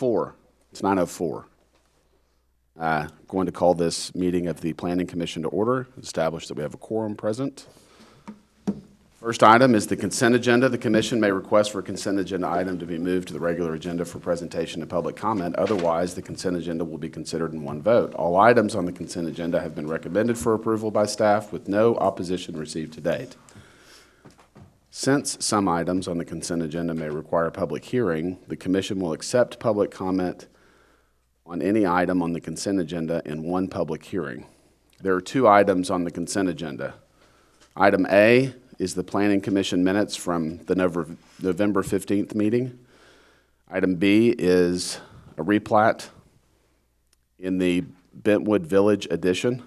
9:04. It's 9:04. Going to call this meeting of the Planning Commission to order, establish that we have a quorum present. First item is the consent agenda. The commission may request for a consent agenda item to be moved to the regular agenda for presentation and public comment. Otherwise, the consent agenda will be considered in one vote. All items on the consent agenda have been recommended for approval by staff with no opposition received to date. Since some items on the consent agenda may require a public hearing, the commission will accept public comment on any item on the consent agenda in one public hearing. There are two items on the consent agenda. Item A is the Planning Commission minutes from the November 15th meeting. Item B is a replat in the Bentwood Village addition.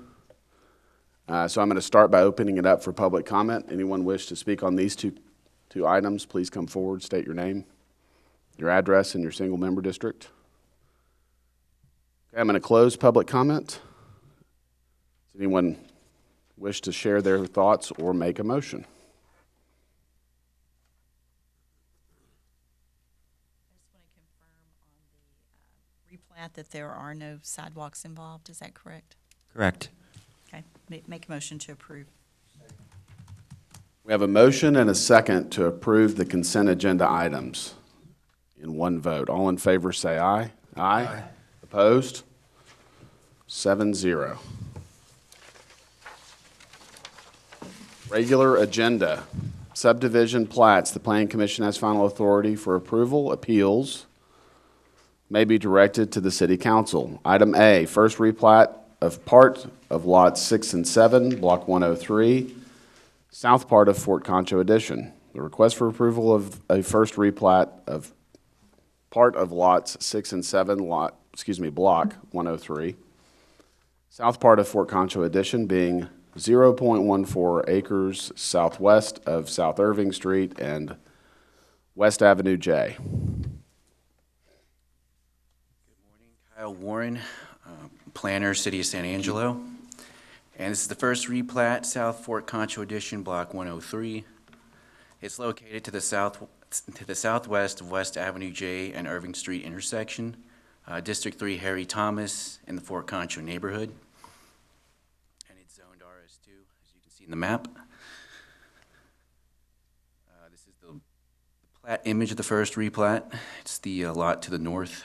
So I'm going to start by opening it up for public comment. Anyone wish to speak on these two items, please come forward, state your name, your address, and your single member district. Okay, I'm going to close public comment. Does anyone wish to share their thoughts or make a motion? I just want to confirm on the replat that there are no sidewalks involved. Is that correct? Correct. Okay, make a motion to approve. We have a motion and a second to approve the consent agenda items in one vote. All in favor say aye. Aye. Aye. Opposed? 7-0. Regular agenda. Subdivision plats. The Planning Commission has final authority for approval. Appeals may be directed to the City Council. Item A, first replat of part of lots 6 and 7, Block 103, south part of Fort Concho Addition. The request for approval of a first replat of part of lots 6 and 7, Block 103, south part of Fort Concho Addition being 0.14 acres southwest of South Irving Street and West Avenue J. Good morning, Kyle Warren, planner, City of San Angelo. And this is the first replat, South Fort Concho Addition, Block 103. It's located to the southwest of West Avenue J and Irving Street intersection, District 3 Harry Thomas in the Fort Concho neighborhood. And it's zoned RS2, as you can see in the map. This is the plat image of the first replat. It's the lot to the north.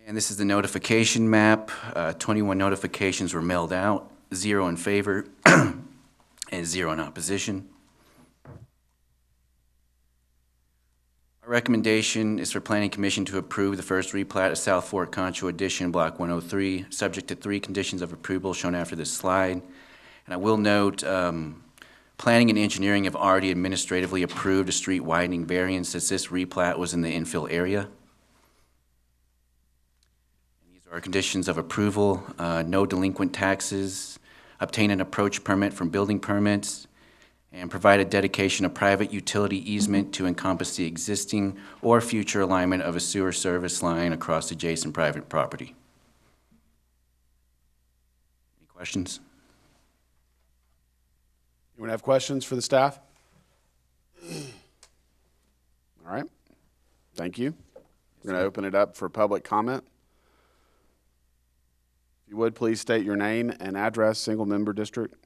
And this is the notification map. 21 notifications were mailed out, 0 in favor and 0 in opposition. Our recommendation is for Planning Commission to approve the first replat of South Fort Concho Addition, Block 103, subject to 3 conditions of approval shown after this slide. And I will note, Planning and Engineering have already administratively approved a street widening variance as this replat was in the infill area. Our conditions of approval, no delinquent taxes, obtain an approach permit from building permits, and provide a dedication of private utility easement to encompass the existing or future alignment of a sewer service line across adjacent private property. Any questions? Anyone have questions for the staff? All right. Thank you. We're going to open it up for public comment. You would please state your name and address, single member district.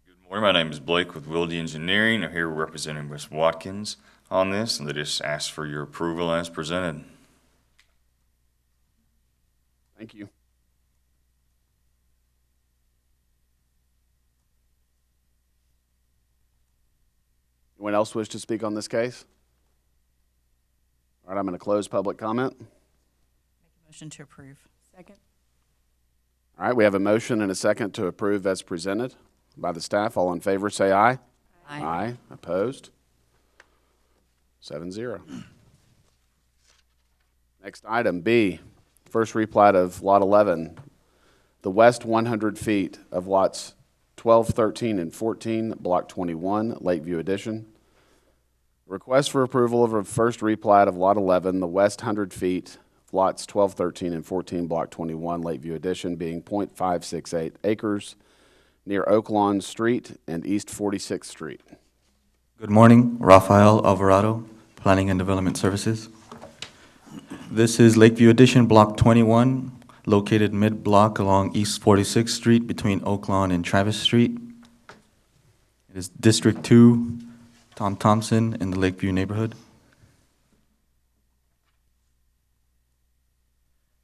Good morning, my name is Blake with Wilde Engineering. I'm here representing Ms. Watkins on this, and they just ask for your approval as presented. Thank you. Anyone else wish to speak on this case? All right, I'm going to close public comment. Motion to approve. Second. All right, we have a motion and a second to approve as presented by the staff. All in favor say aye. Aye. Aye. Opposed? 7-0. Next item, B, first replat of Lot 11, the west 100 feet of lots 12, 13, and 14, Block 21, Lakeview Addition. Request for approval of a first replat of Lot 11, the west 100 feet, lots 12, 13, and 14, Block 21, Lakeview Addition, being .568 acres near Oak Lawn Street and East 46th Street. Good morning, Rafael Alvarado, Planning and Development Services. This is Lakeview Edition, Block 21, located mid-block along East 46th Street between Oak Lawn and Travis Street. It is District 2, Tom Thompson in the Lakeview neighborhood.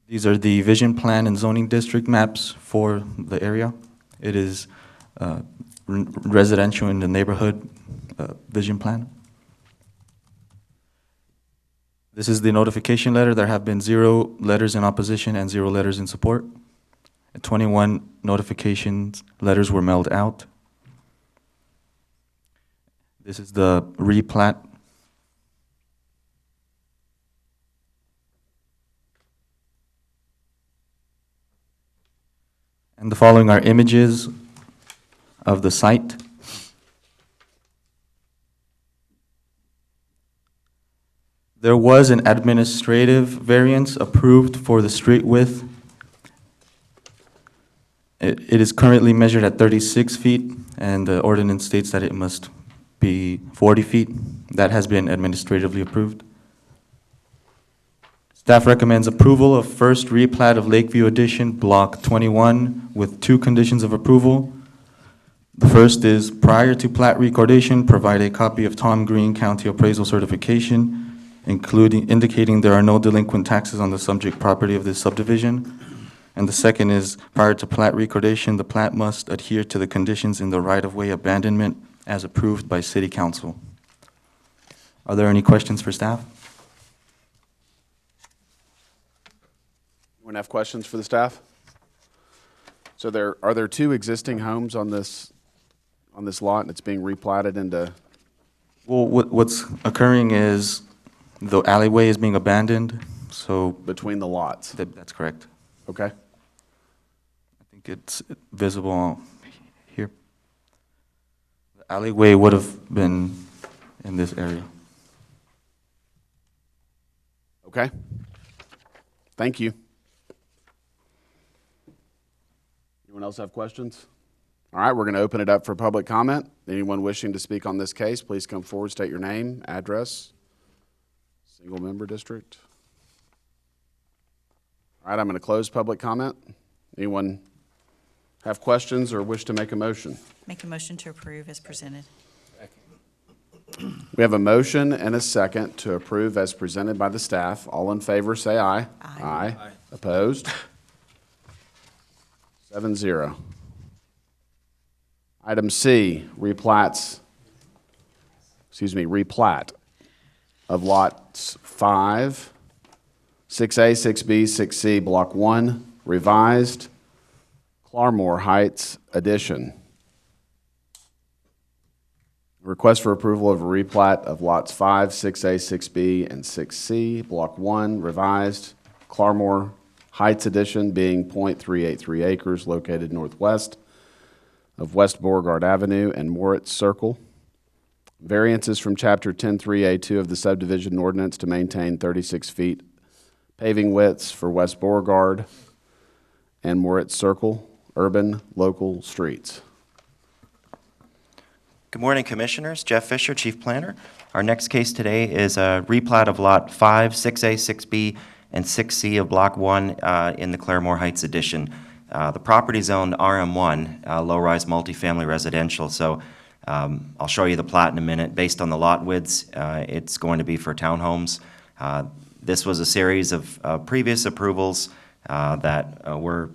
These are the vision plan and zoning district maps for the area. It is residential in the neighborhood vision plan. This is the notification letter. There have been 0 letters in opposition and 0 letters in support. 21 notifications letters were mailed out. This is the replat. And the following are images of the site. There was an administrative variance approved for the street width. It is currently measured at 36 feet, and the ordinance states that it must be 40 feet. That has been administratively approved. Staff recommends approval of first replat of Lakeview Edition, Block 21, with 2 conditions of approval. The first is, prior to plat recordation, provide a copy of Tom Green County Appraisal Certification, indicating there are no delinquent taxes on the subject property of this subdivision. And the second is, prior to plat recordation, the plat must adhere to the conditions in the right-of-way abandonment as approved by City Council. Are there any questions for staff? Anyone have questions for the staff? So are there 2 existing homes on this lot, and it's being replatted into? Well, what's occurring is the alleyway is being abandoned, so Between the lots? that's correct. Okay. I think it's visible here. The alleyway would have been in this area. Okay. Thank you. Anyone else have questions? All right, we're going to open it up for public comment. Anyone wishing to speak on this case, please come forward, state your name, address, single member district. All right, I'm going to close public comment. Anyone have questions or wish to make a motion? Make a motion to approve as presented. We have a motion and a second to approve as presented by the staff. All in favor, say aye. Aye. Aye. Opposed? 7-0. Item C, replat of lots 5, 6A, 6B, 6C, Block 1, revised, Claremore Heights addition. Request for approval of a replat of lots 5, 6A, 6B, and 6C, Block 1, revised, Claremore Heights addition being .383 acres located northwest of West Beauregard Avenue and Moritz Circle. Variances from Chapter 10.3A2 of the subdivision ordinance to maintain 36 feet paving widths for West Beauregard and Moritz Circle, urban local streets. Good morning, Commissioners. Jeff Fisher, Chief Planner. Our next case today is a replat of Lot 5, 6A, 6B, and 6C of Block 1 in the Claremore Heights addition. The property is zoned RM1, low-rise multifamily residential, so I'll show you the plat in a minute. Based on the lot widths, it's going to be for townhomes. This was a series of previous approvals that were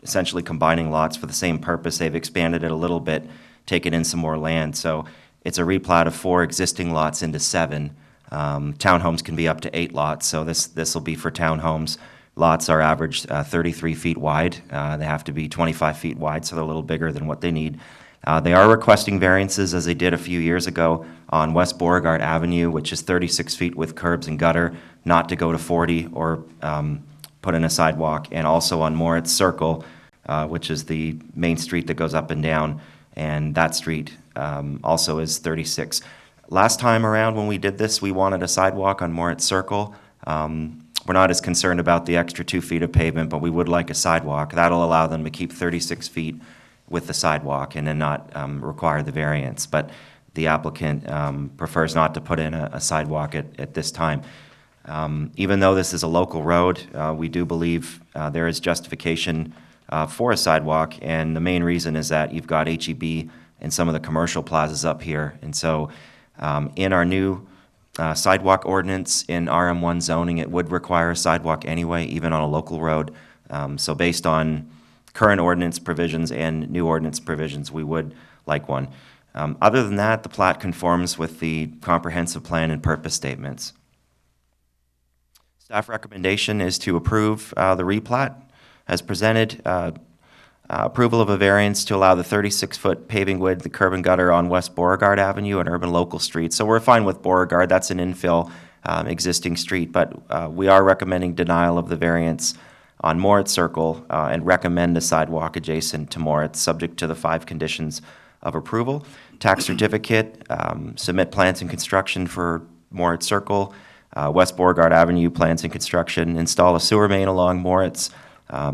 essentially combining lots for the same purpose. They've expanded it a little bit, taken in some more land. So it's a replat of 4 existing lots into 7. Townhomes can be up to 8 lots, so this will be for townhomes. Lots are average 33 feet wide. They have to be 25 feet wide, so they're a little bigger than what they need. They are requesting variances, as they did a few years ago, on West Beauregard Avenue, which is 36 feet with curbs and gutter, not to go to 40 or put in a sidewalk, and also on Moritz Circle, which is the main street that goes up and down, and that street also is 36. Last time around when we did this, we wanted a sidewalk on Moritz Circle. We're not as concerned about the extra 2 feet of pavement, but we would like a sidewalk. That'll allow them to keep 36 feet with the sidewalk and then not require the variance. But the applicant prefers not to put in a sidewalk at this time. Even though this is a local road, we do believe there is justification for a sidewalk, and the main reason is that you've got H-E-B and some of the commercial plazas up here. And so in our new sidewalk ordinance in RM1 zoning, it would require a sidewalk anyway, even on a local road. So based on current ordinance provisions and new ordinance provisions, we would like one. Other than that, the plat conforms with the comprehensive plan and purpose statements. Staff recommendation is to approve the replat as presented. Approval of a variance to allow the 36-foot paving width, the curb and gutter on West Beauregard Avenue and Urban Local Street. So we're fine with Beauregard. That's an infill existing street, but we are recommending denial of the variance on Moritz Circle and recommend a sidewalk adjacent to Moritz, subject to the 5 conditions of approval. Tax certificate, submit plans and construction for Moritz Circle, West Beauregard Avenue plans and construction, install a sewer main along Moritz.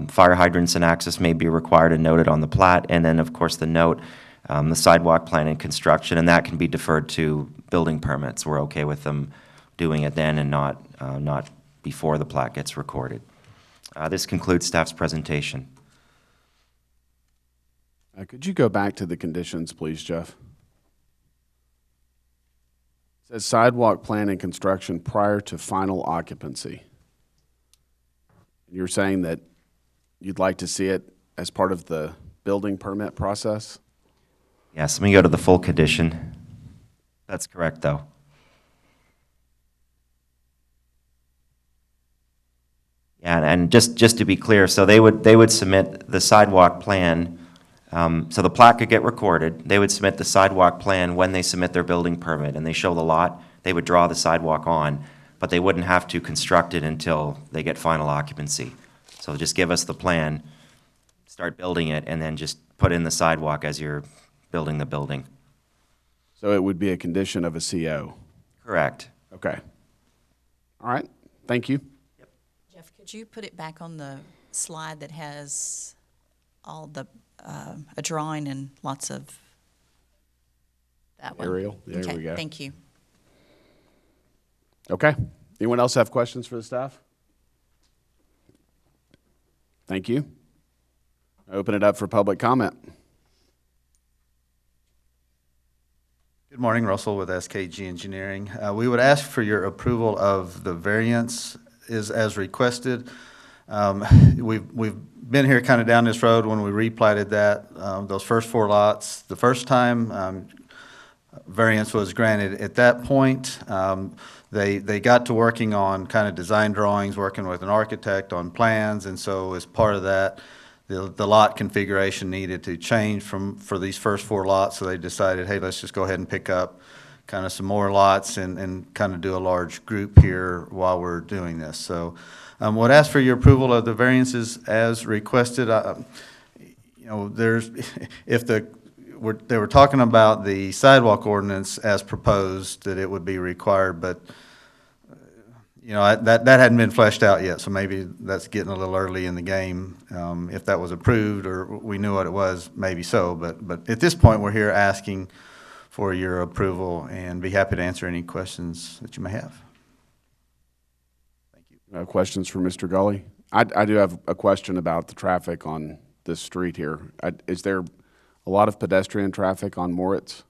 Fire hydrants and access may be required and noted on the plat, and then, of course, the note, the sidewalk plan and construction, and that can be deferred to building permits. We're okay with them doing it then and not before the plat gets recorded. This concludes staff's presentation. Could you go back to the conditions, please, Jeff? It says sidewalk plan and construction prior to final occupancy. You're saying that you'd like to see it as part of the building permit process? Yes, let me go to the full condition. That's correct, though. Yeah, and just to be clear, so they would submit the sidewalk plan. So the plat could get recorded. They would submit the sidewalk plan when they submit their building permit, and they show the lot. They would draw the sidewalk on, but they wouldn't have to construct it until they get final occupancy. So just give us the plan, start building it, and then just put in the sidewalk as you're building the building. So it would be a condition of a CO? Correct. Okay. All right, thank you. Jeff, could you put it back on the slide that has all the, a drawing and lots of that one? Aerial, there we Okay, go. thank you. Okay. Anyone else have questions for the staff? Thank you. I open it up for public comment. Good morning, Russell with SKG Engineering. We would ask for your approval of the variance as requested. We've been here kind of down this road when we replatted that, those first 4 lots. The first time variance was granted at that point, they got to working on kind of design drawings, working with an architect on plans, and so as part of that, the lot configuration needed to change for these first 4 lots, so they decided, hey, let's just go ahead and pick up kind of some more lots and kind of do a large group here while we're doing this. So would ask for your approval of the variances as requested. You know, there's, if they were talking about the sidewalk ordinance as proposed, that it would be required, but you know, that hadn't been fleshed out yet, so maybe that's getting a little early in the game. If that was approved or we knew what it was, maybe so, but at this point, we're here asking for your approval and be happy to answer any questions that you may have. Thank you. Questions for Mr. Gully? I do have a question about the traffic on this street here. Is there a lot of pedestrian traffic on Moritz?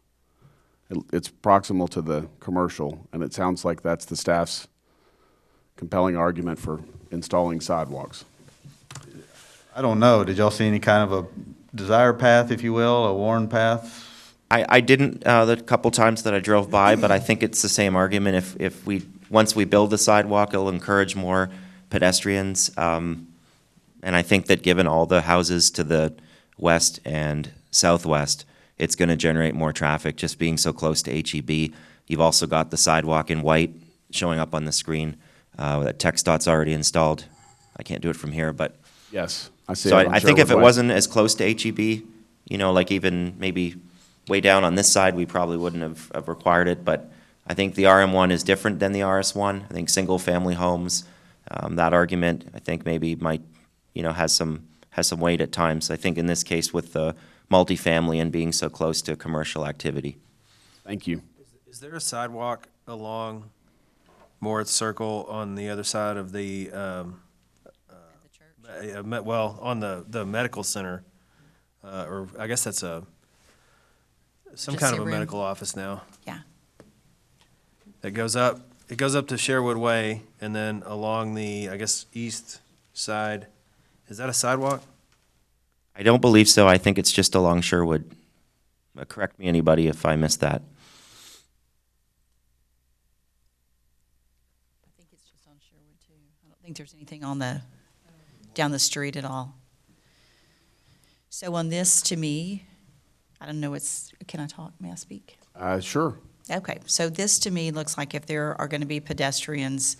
It's proximal to the commercial, and it sounds like that's the staff's compelling argument for installing sidewalks. I don't know. Did y'all see any kind of a desire path, if you will, a worn path? I didn't the couple times that I drove by, but I think it's the same argument. If once we build the sidewalk, it'll encourage more pedestrians. And I think that given all the houses to the west and southwest, it's going to generate more traffic just being so close to H-E-B. You've also got the sidewalk in white showing up on the screen. That text dot's already installed. I can't do it from here, but Yes, I see. so it on I think if it Sherwood Way. wasn't as close to H-E-B, you know, like even maybe way down on this side, we probably wouldn't have required it. But I think the RM1 is different than the RS1. I think single-family homes, that argument, I think maybe might, you know, has some weight at times. I think in this case with the multifamily and being so close to commercial activity. Thank you. Is there a sidewalk along Moritz Circle on the other side of the, At the church. well, on the medical center? Or I guess that's some kind Emergency of a room. medical office now. Yeah. It goes up to Sherwood Way and then along the, I guess, east side. Is that a sidewalk? I don't believe so. I think it's just along Sherwood. Correct me, anybody, if I missed that. I think it's just on Sherwood too. I don't think there's anything on down the street at all. So on this, to me, I don't know, can I talk? May I speak? Sure. Okay, so this to me looks like if there are going to be pedestrians,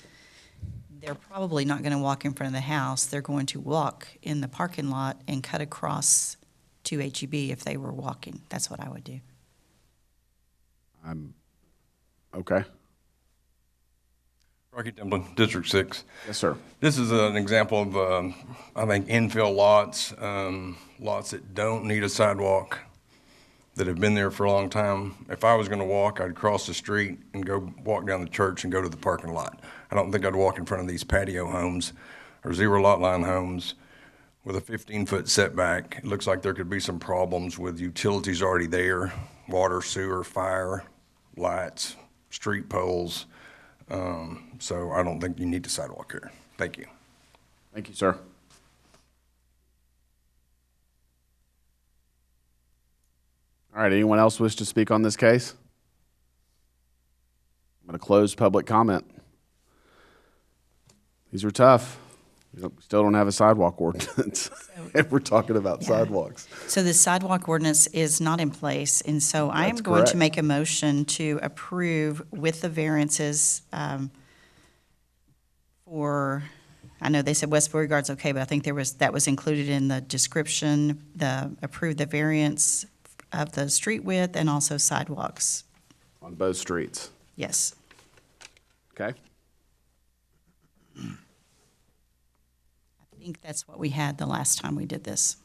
they're probably not going to walk in front of the house. They're going to walk in the parking lot and cut across to H-E-B if they were walking. That's what I would do. Okay. Rocky Temple, District 6. Yes, sir. This is an example of, I think, infill lots, lots that don't need a sidewalk, that have been there for a long time. If I was gonna walk, I'd cross the street and go walk down the church and go to the parking lot. I don't think I'd walk in front of these patio homes or zero lot line homes with a 15-foot setback. It looks like there could be some problems with utilities already there, water, sewer, fire, lights, street poles. So I don't think you need a sidewalk here. Thank you. Thank you, sir. All right, anyone else wish to speak on this case? I'm going to close public comment. These are tough. We still don't have a sidewalk ordinance, and we're talking about Yeah. sidewalks. So the sidewalk ordinance is not in place, and so I am That's going to correct. make a motion to approve with the variances for, I know they said West Beauregard's okay, but I think that was included in the description, approve the variance of the street width and also sidewalks. On both streets. Yes. Okay? I think that's what we had the last time we did this.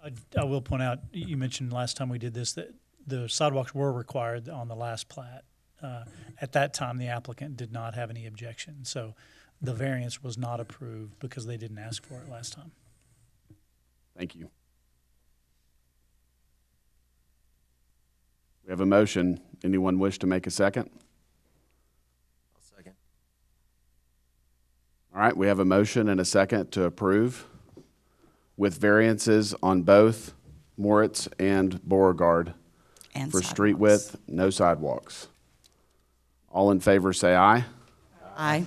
I will point out, you mentioned last time we did this, that the sidewalks were required on the last plat. At that time, the applicant did not have any objection, so the variance was not approved because they didn't ask for it last time. Thank you. We have a motion. Anyone wish to make a second? I'll second. All right, we have a motion and a second to approve with variances on both Moritz and Beauregard. And For street sidewalks. width, no sidewalks. All in favor, say aye. Aye.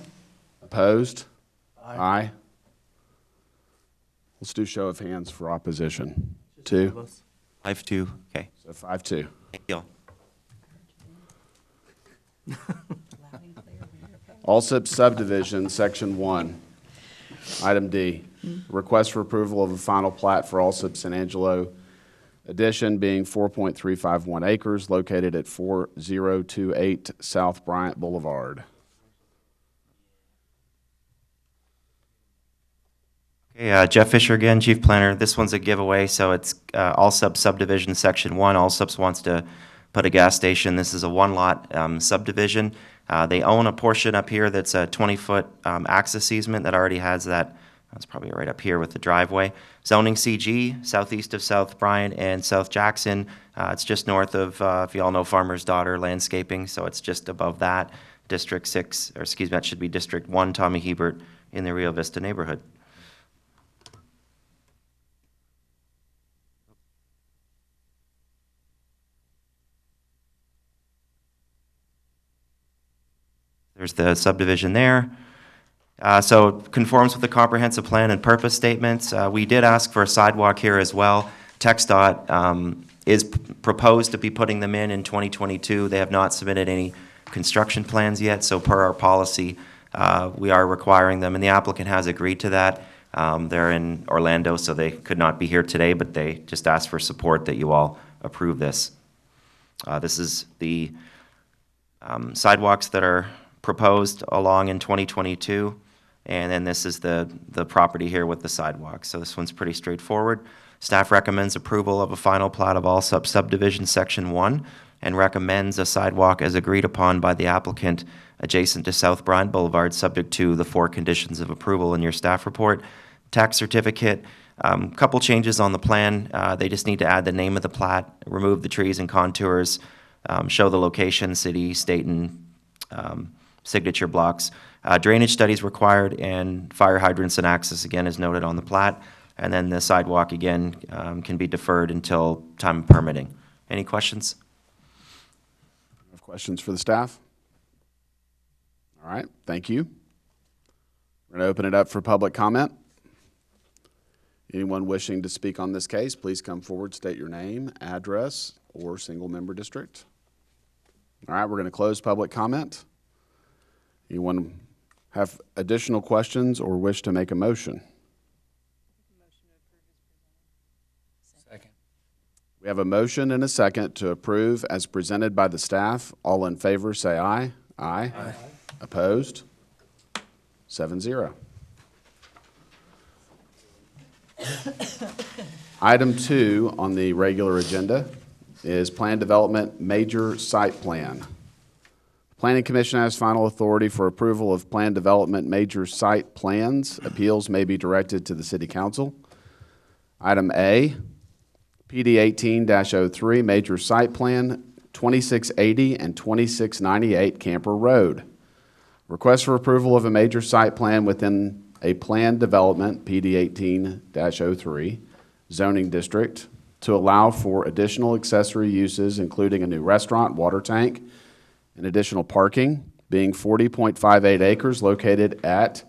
Opposed? Aye. Let's do show of hands for opposition. 2, 5-2, okay. so 5-2. Thank you all. Allsip subdivision, section 1. Item D, request for approval of a final plat for Allsip San Angelo addition being 4.351 acres located at 4028 South Bryant Boulevard. Okay, Jeff Fisher again, Chief Planner. This one's a giveaway, so it's Allsub subdivision, Section 1. Allsubs wants to put a gas station. This is a one-lot subdivision. They own a portion up here that's a 20-foot access easement that already has that. That's probably right up here with the driveway. Zoning CG, southeast of South Bryant and South Jackson. It's just north of, if you all know Farmer's Daughter Landscaping, so it's just above that. District 6, or excuse me, that should be District 1, Tommy Hebert in the Rio Vista neighborhood. There's the subdivision there. So it conforms with the comprehensive plan and purpose statements. We did ask for a sidewalk here as well. TxDOT is proposed to be putting them in 2022. They have not submitted any construction plans yet, so per our policy, we are requiring them, and the applicant has agreed to that. They're in Orlando, so they could not be here today, but they just asked for support that you all approve this. This is the sidewalks that are proposed along in 2022, and then this is the property here with the sidewalks. So this one's pretty straightforward. Staff recommends approval of a final plat of all subdivision Section 1 and recommends a sidewalk as agreed upon by the applicant adjacent to South Bryant Boulevard, subject to the 4 conditions of approval in your staff report. Tax certificate, couple changes on the plan. They just need to add the name of the plat, remove the trees and contours, show the location, city, state, and signature blocks. Drainage studies required, and fire hydrants and access, again, is noted on the plat. And then the sidewalk, again, can be deferred until time of permitting. Any questions? Have questions for the staff? All right, thank you. We're going to open it up for public comment. Anyone wishing to speak on this case, please come forward, state your name, address, or single-member district. All right, we're going to close public comment. Anyone have additional questions or wish to make a motion? Second. We have a motion and a second to approve as presented by the staff. All in favor, say aye. Aye. Aye. Opposed? 7-0. Item 2 on the regular agenda is Plan Development Major Site Plan. Planning Commission has final authority for approval of Plan Development Major Site Plans. Appeals may be directed to the City Council. Item A, PD 18-03 Major Site Plan, 2680 and 2698 Camper Road. Request for approval of a major site plan within a planned development, PD 18-03, zoning district, to allow for additional accessory uses, including a new restaurant, water tank, and additional parking, being 40.58 acres located at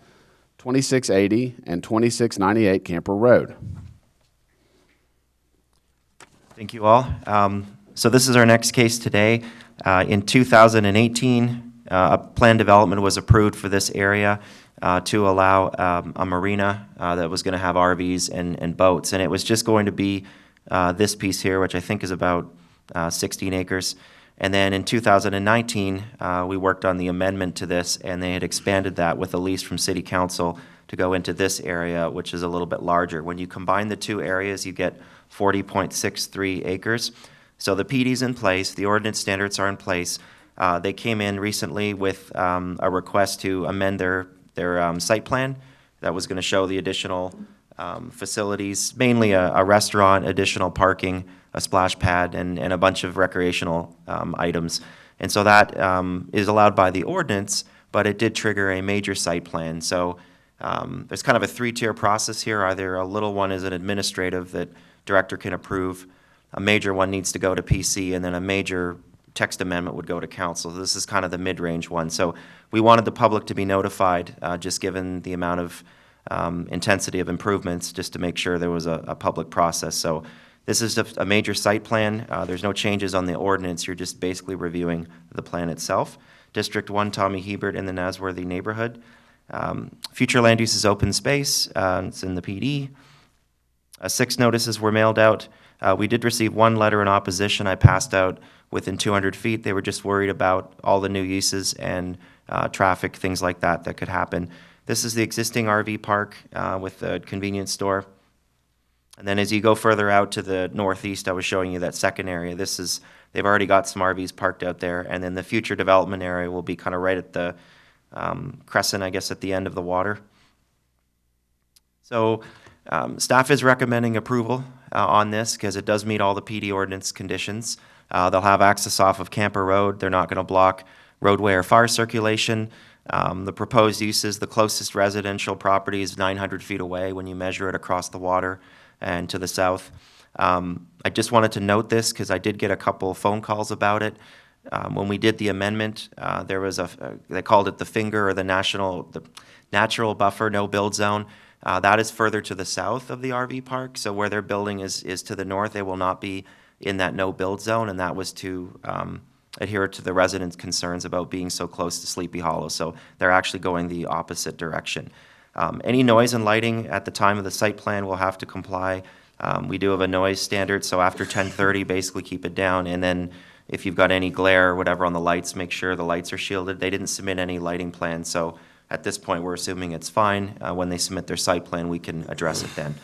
2680 and 2698 Camper Road. Thank you all. So this is our next case today. In 2018, a planned development was approved for this area to allow a marina that was going to have RVs and boats. And it was just going to be this piece here, which I think is about 16 acres. And then in 2019, we worked on the amendment to this, and they had expanded that with a lease from City Council to go into this area, which is a little bit larger. When you combine the two areas, you get 40.63 acres. So the PD's in place, the ordinance standards are in place. They came in recently with a request to amend their site plan that was going to show the additional facilities, mainly a restaurant, additional parking, a splash pad, and a bunch of recreational items. And so that is allowed by the ordinance, but it did trigger a major site plan. So there's kind of a 3-tier process here. Either a little one is an administrative that director can approve, a major one needs to go to PC, and then a major text amendment would go to council. This is kind of the mid-range one. So we wanted the public to be notified, just given the amount of intensity of improvements, just to make sure there was a public process. So this is a major site plan. There's no changes on the ordinance. You're just basically reviewing the plan itself. District 1, Tommy Hebert in the Nasworthy neighborhood. Future land use is open space. It's in the PD. 6 notices were mailed out. We did receive 1 letter in opposition. I passed out within 200 feet. They were just worried about all the new uses and traffic, things like that could happen. This is the existing RV park with the convenience store. And then as you go further out to the northeast, I was showing you that second area. They've already got some RVs parked out there. And then the future development area will be kind of right at the crescent, I guess, at the end of the water. So staff is recommending approval on this because it does meet all the PD ordinance conditions. They'll have access off of Camper Road. They're not going to block roadway or fire circulation. The proposed uses, the closest residential property is 900 feet away when you measure it across the water and to the south. I just wanted to note this because I did get a couple phone calls about it. When we did the amendment, there was they called it the finger or the natural buffer no build zone. That is further to the south of the RV park. So where their building is to the north, they will not be in that no build zone, and that was to adhere to the residents' concerns about being so close to Sleepy Hollow. So they're actually going the opposite direction. Any noise and lighting at the time of the site plan will have to comply. We do have a noise standard, so after 10:30, basically keep it down. And then if you've got any glare or whatever on the lights, make sure the lights are shielded. They didn't submit any lighting plans, so at this point, we're assuming it's fine. When they submit their site plan, we can address it then.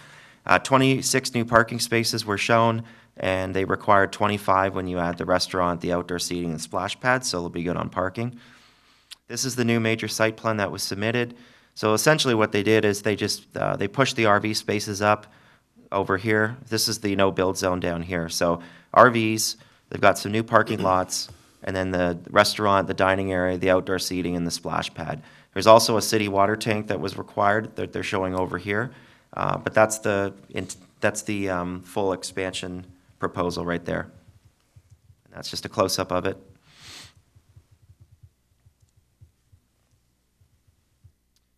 26 new parking spaces were shown, and they required 25 when you add the restaurant, the outdoor seating, and splash pad, so they'll be good on parking. This is the new major site plan that was submitted. So essentially what they did is they just, they pushed the RV spaces up over here. This is the no-build zone down here. So RVs, they've got some new parking lots, and then the restaurant, the dining area, the outdoor seating, and the splash pad. There's also a city water tank that was required that they're showing over here. But that's the full expansion proposal right there. And that's just a close-up of it.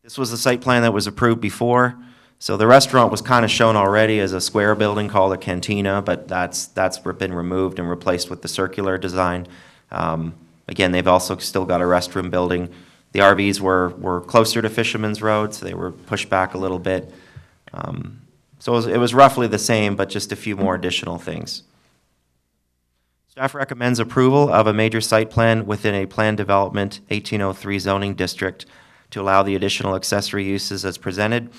This was the site plan that was approved before. So the restaurant was kind of shown already as a square building called a cantina, but that's been removed and replaced with the circular design. Again, they've also still got a restroom building. The RVs were closer to Fisherman's Road, so they were pushed back a little bit. So it was roughly the same, but just a few more additional things. Staff recommends approval of a major site plan within a planned development 1803 zoning district to allow the additional accessory uses as presented.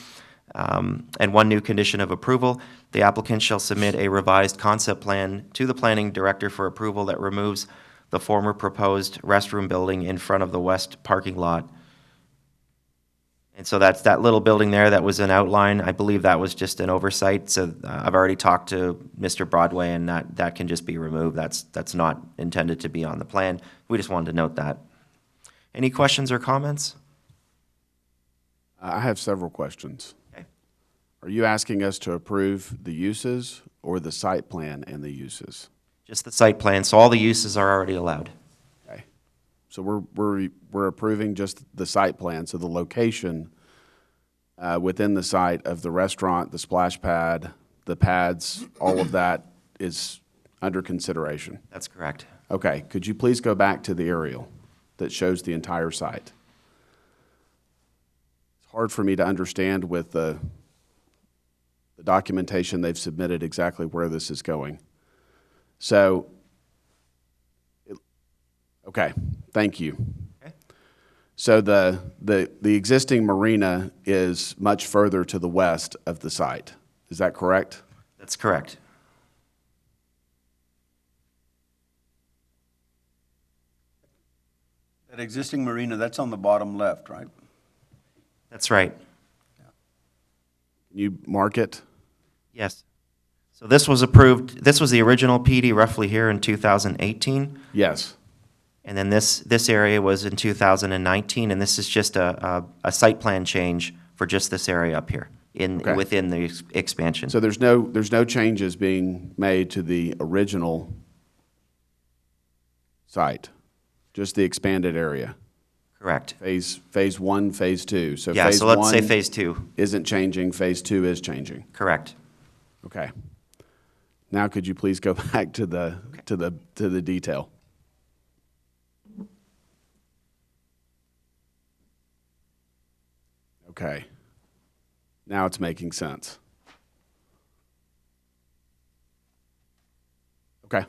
And one new condition of approval, the applicant shall submit a revised concept plan to the planning director for approval that removes the former proposed restroom building in front of the west parking lot. And so that's that little building there that was an outline. I believe that was just an oversight. So I've already talked to Mr. Broadway, and that can just be removed. That's not intended to be on the plan. We just wanted to note that. Any questions or comments? I have several questions. Okay. Are you asking us to approve the uses or the site plan and the uses? Just the site plan, so all the uses are already allowed. Okay. So we're approving just the site plan, so the location within the site of the restaurant, the splash pad, the pads, all of that is under consideration. That's correct. Okay, could you please go back to the aerial that shows the entire site? It's hard for me to understand with the documentation they've submitted exactly where this is going. So, okay, thank you. Okay. So the existing marina is much further to the west of the site. Is that correct? That's correct. That existing marina, that's on the bottom left, right? That's right. Can you mark it? Yes. So this was approved, this was the original PD roughly here in 2018. Yes. And then this area was in 2019, and this is just a site plan change for just this area up here Okay. within the expansion. So there's no changes being made to the original site, just the expanded area. Correct. Phase one, phase two. So Yeah, phase so let's say one phase 2. isn't changing, phase two is changing. Correct. Okay. Now could you please go back to the detail? Okay. Now it's making sense. Okay.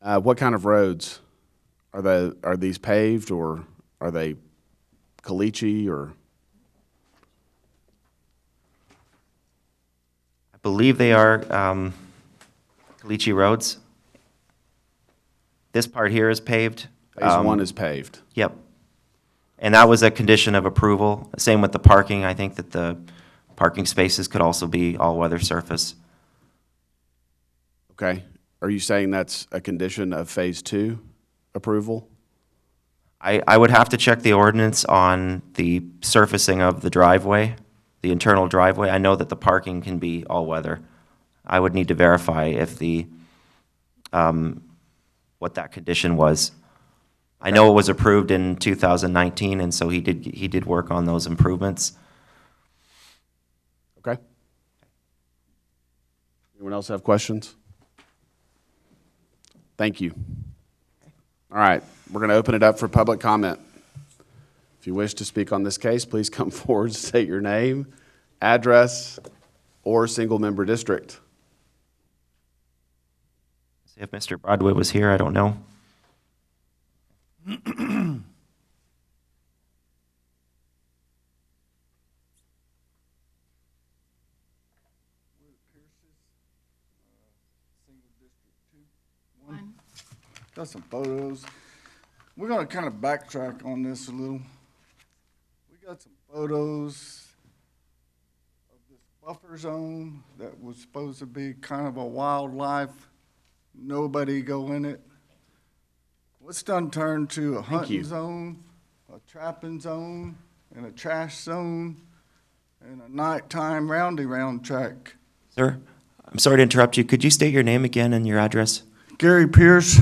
What kind of roads? Are these paved, or are they caliche, or? I believe they are Caliche Roads. This part here is paved. Phase one is paved. Yep. And that was a condition of approval. Same with the parking. I think that the parking spaces could also be all-weather surface. Okay. Are you saying that's a condition of phase two approval? I would have to check the ordinance on the surfacing of the driveway, the internal driveway. I know that the parking can be all-weather. I would need to verify if what that condition was. I know it was approved in 2019, and so he did work on those improvements. Okay. Anyone else have questions? Thank you. All right, we're going to open it up for public comment. If you wish to speak on this case, please come forward, state your name, address, or single-member district. See if Mr. Broadway was here, I don't know. got some photos. We're gonna kind of backtrack on this a little. We got some photos of this buffer zone that was supposed to be kind of a wildlife, nobody go in it. What's done turned to a hunting zone, a trapping zone, and a trash zone, and a nighttime round track. Sir, I'm sorry to interrupt you. Could you state your name again and your address? Gary Pierce,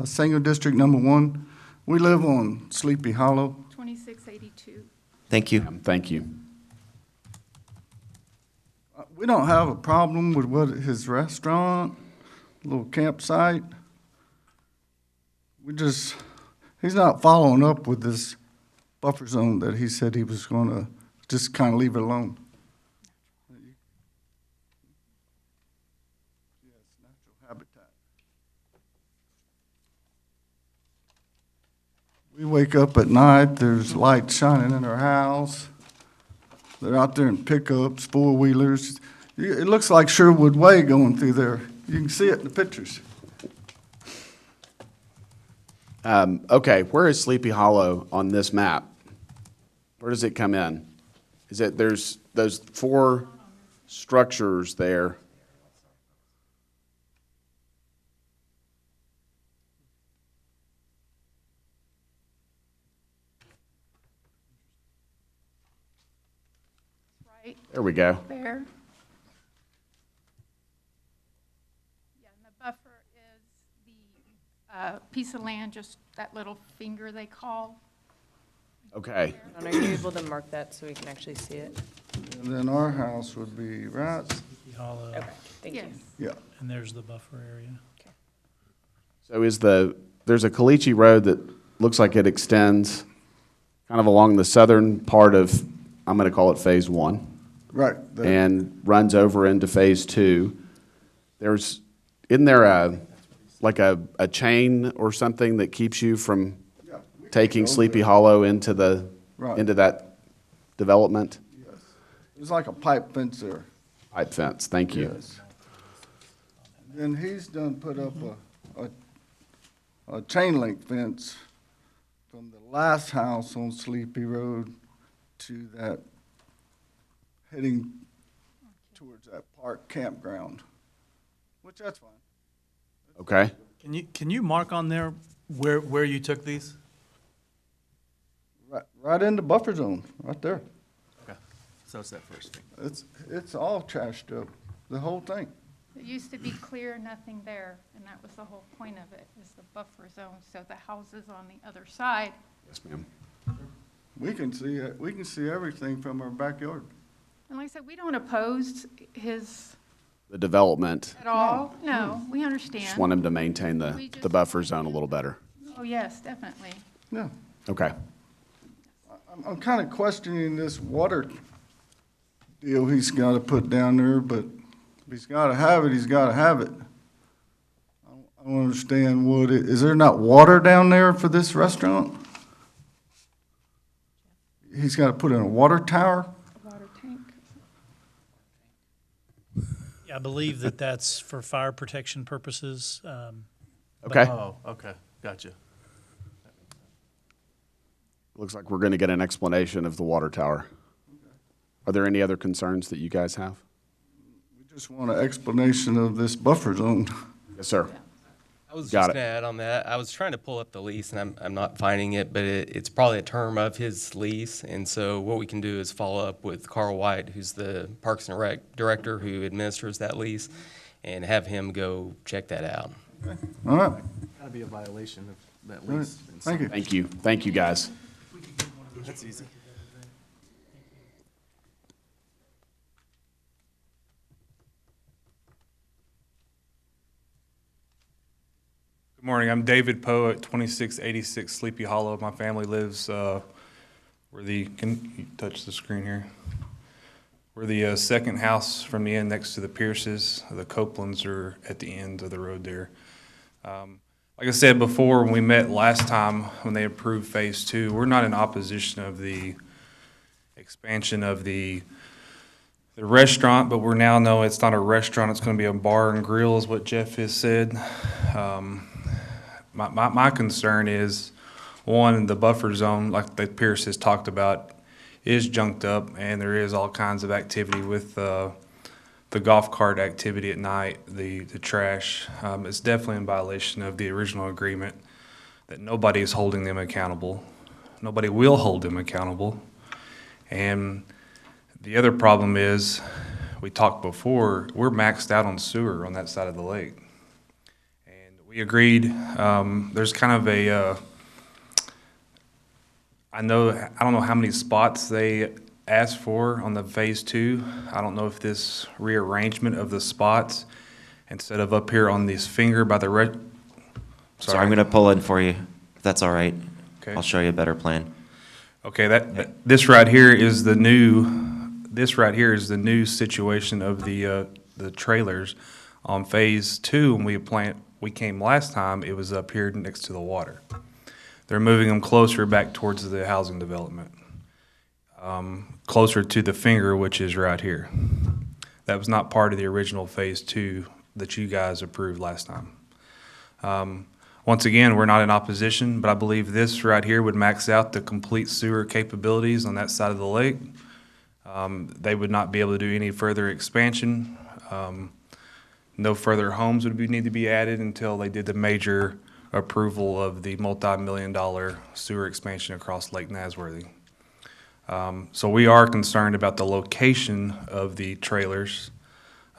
Single District Number 1. We live on Sleepy Hollow. 2682. Thank you. Thank you. We don't have a problem with what his restaurant, little campsite. He's not following up with this buffer zone that he said he was gonna just kind of leave it alone. Yes, natural habitat. We wake up at night, there's lights shining in our house. They're out there in pickups, four-wheelers. It looks like Sherwood Way going through there. You can see it in the pictures. Okay, where is Sleepy Hollow on this map? Where does it come in? Is it, there's those 4 structures there. Right There we go. there. Yeah, and the buffer is the piece of land, just that little finger they call. Okay. Are you able to mark that so we can actually see it? And then our house would be right, Sleepy Hollow, Okay, thank you. Yes. yeah. and there's the buffer area. So there's a Caliche Road that looks like it extends kind of along the southern part of, I'm going to call it Phase 1. Right. And runs over into Phase 2. Isn't there like a chain or something that keeps you from taking Sleepy Hollow into into that development? Yes. There's like a pipe fence there. Pipe fence, thank you. Yes. Then he's done put up a chain link fence from the last house on Sleepy Road to that, heading towards that park campground, which that's fine. Okay. Can you mark on there where you took these? Right in the buffer zone, right there. Okay, so it's that first thing. It's all trashed up, the whole thing. It used to be clear, nothing there, and that was the whole point of it, is the buffer zone, so the houses on the other side. Yes, ma'am. We can see it. We can see everything from our backyard. And like I said, we don't oppose his The development, at all. No, we understand. just want him to maintain We the just- buffer zone a little better. Oh, yes, definitely. Yeah. Okay. I'm kind of questioning this water deal he's got to put down there, but if he's got to have it, he's got to have it. I don't understand is there not water down there for this restaurant? He's got to put in a water tower? Water tank. Yeah, I believe that's for fire protection purposes. Okay. Oh, okay, gotcha. Looks like we're going to get an explanation of the water tower. Are there any other concerns that you guys have? We just want an explanation of this buffer zone. Yes, sir. I was Got just it. going to add on that. I was trying to pull up the lease, and I'm not finding it, but it's probably a term of his lease. And so what we can do is follow up with Carl White, who's the Parks and Rec director who administers that lease, and have him go check that out. All right. Gotta be a violation of that All right. lease. Thank you. Thank you. Thank you, guys. That's easy. Good morning. I'm David Poe at 2686 Sleepy Hollow. My family lives can you touch the screen here? We're the second house from the end next to the Pierces. The Copelands are at the end of the road there. Like I said before, when we met last time when they approved Phase 2, we're not in opposition of the expansion of the restaurant, but we're now know it's not a restaurant, it's going to be a bar and grill is what Jeff has said. My concern is, one, the buffer zone, like that Pierce has talked about, is junked up, and there is all kinds of activity with the golf cart activity at night, the trash. It's definitely in violation of the original agreement that nobody is holding them accountable. Nobody will hold them accountable. And the other problem is, we talked before, we're maxed out on sewer on that side of the lake. And we agreed, there's kind of a, I don't know how many spots they asked for on the phase 2. I don't know if this rearrangement of the spots, instead of up here on this finger by the Sorry, I'm going to pull in for you, if that's all right. Okay. I'll show you a better plan. Okay, this right here is the new situation of the trailers. On phase 2, when we came last time, it was up here next to the water. They're moving them closer back towards the housing development, closer to the finger, which is right here. That was not part of the original phase 2 that you guys approved last time. Once again, we're not in opposition, but I believe this right here would max out the complete sewer capabilities on that side of the lake. They would not be able to do any further expansion. No further homes would need to be added until they did the major approval of the multi-million-dollar sewer expansion across Lake Nasworthy. So we are concerned about the location of the trailers.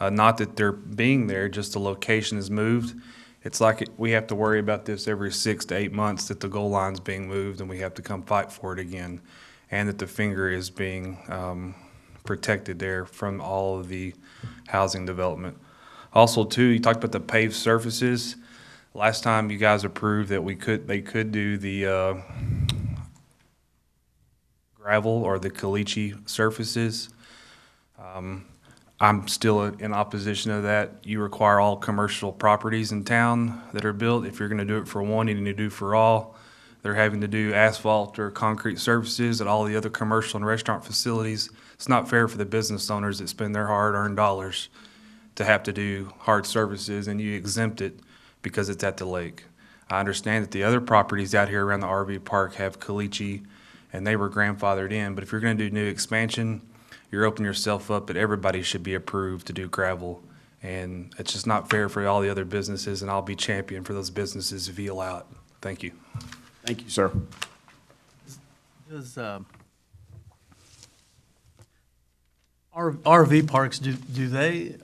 Not that they're being there, just the location is moved. It's like we have to worry about this every 6 to 8 months, that the goal line's being moved and we have to come fight for it again, and that the finger is being protected there from all of the housing development. Also, too, you talked about the paved surfaces. Last time you guys approved that they could do the gravel or the caliche surfaces. I'm still in opposition to that. You require all commercial properties in town that are built. If you're going to do it for one, you need to do for all. They're having to do asphalt or concrete surfaces at all the other commercial and restaurant facilities. It's not fair for the business owners that spend their hard-earned dollars to have to do hard services, and you exempt it because it's at the lake. I understand that the other properties out here around the RV park have caliche, and they were grandfathered in, but if you're going to do new expansion, you're opening yourself up that everybody should be approved to do gravel, and it's just not fair for all the other businesses, and I'll be champion for those businesses if you allow it. Thank you. Thank you, sir. Does, RV parks, do they,